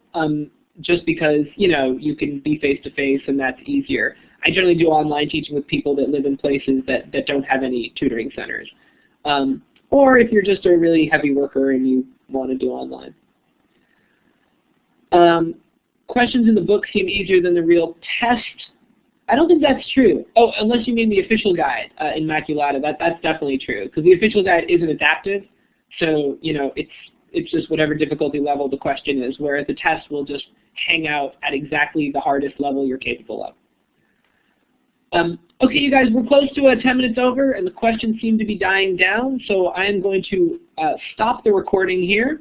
just because, you can be face-to-face and that's easier. I generally do online teaching with people that live in places that don't have any tutoring centers. Or if you're just a really heavy worker and you want to do online. Questions in the book seem easier than the real test. I don't think that's true. Oh, unless you mean the official guide, Immaculata. That's definitely true, because the official guide isn't adaptive. So, it's just whatever difficulty level the question is, whereas the test will just hang out at exactly the hardest level you're capable of. Okay, you guys, we're close to 10 minutes over, and the questions seem to be dying down, so I am going to stop the recording here.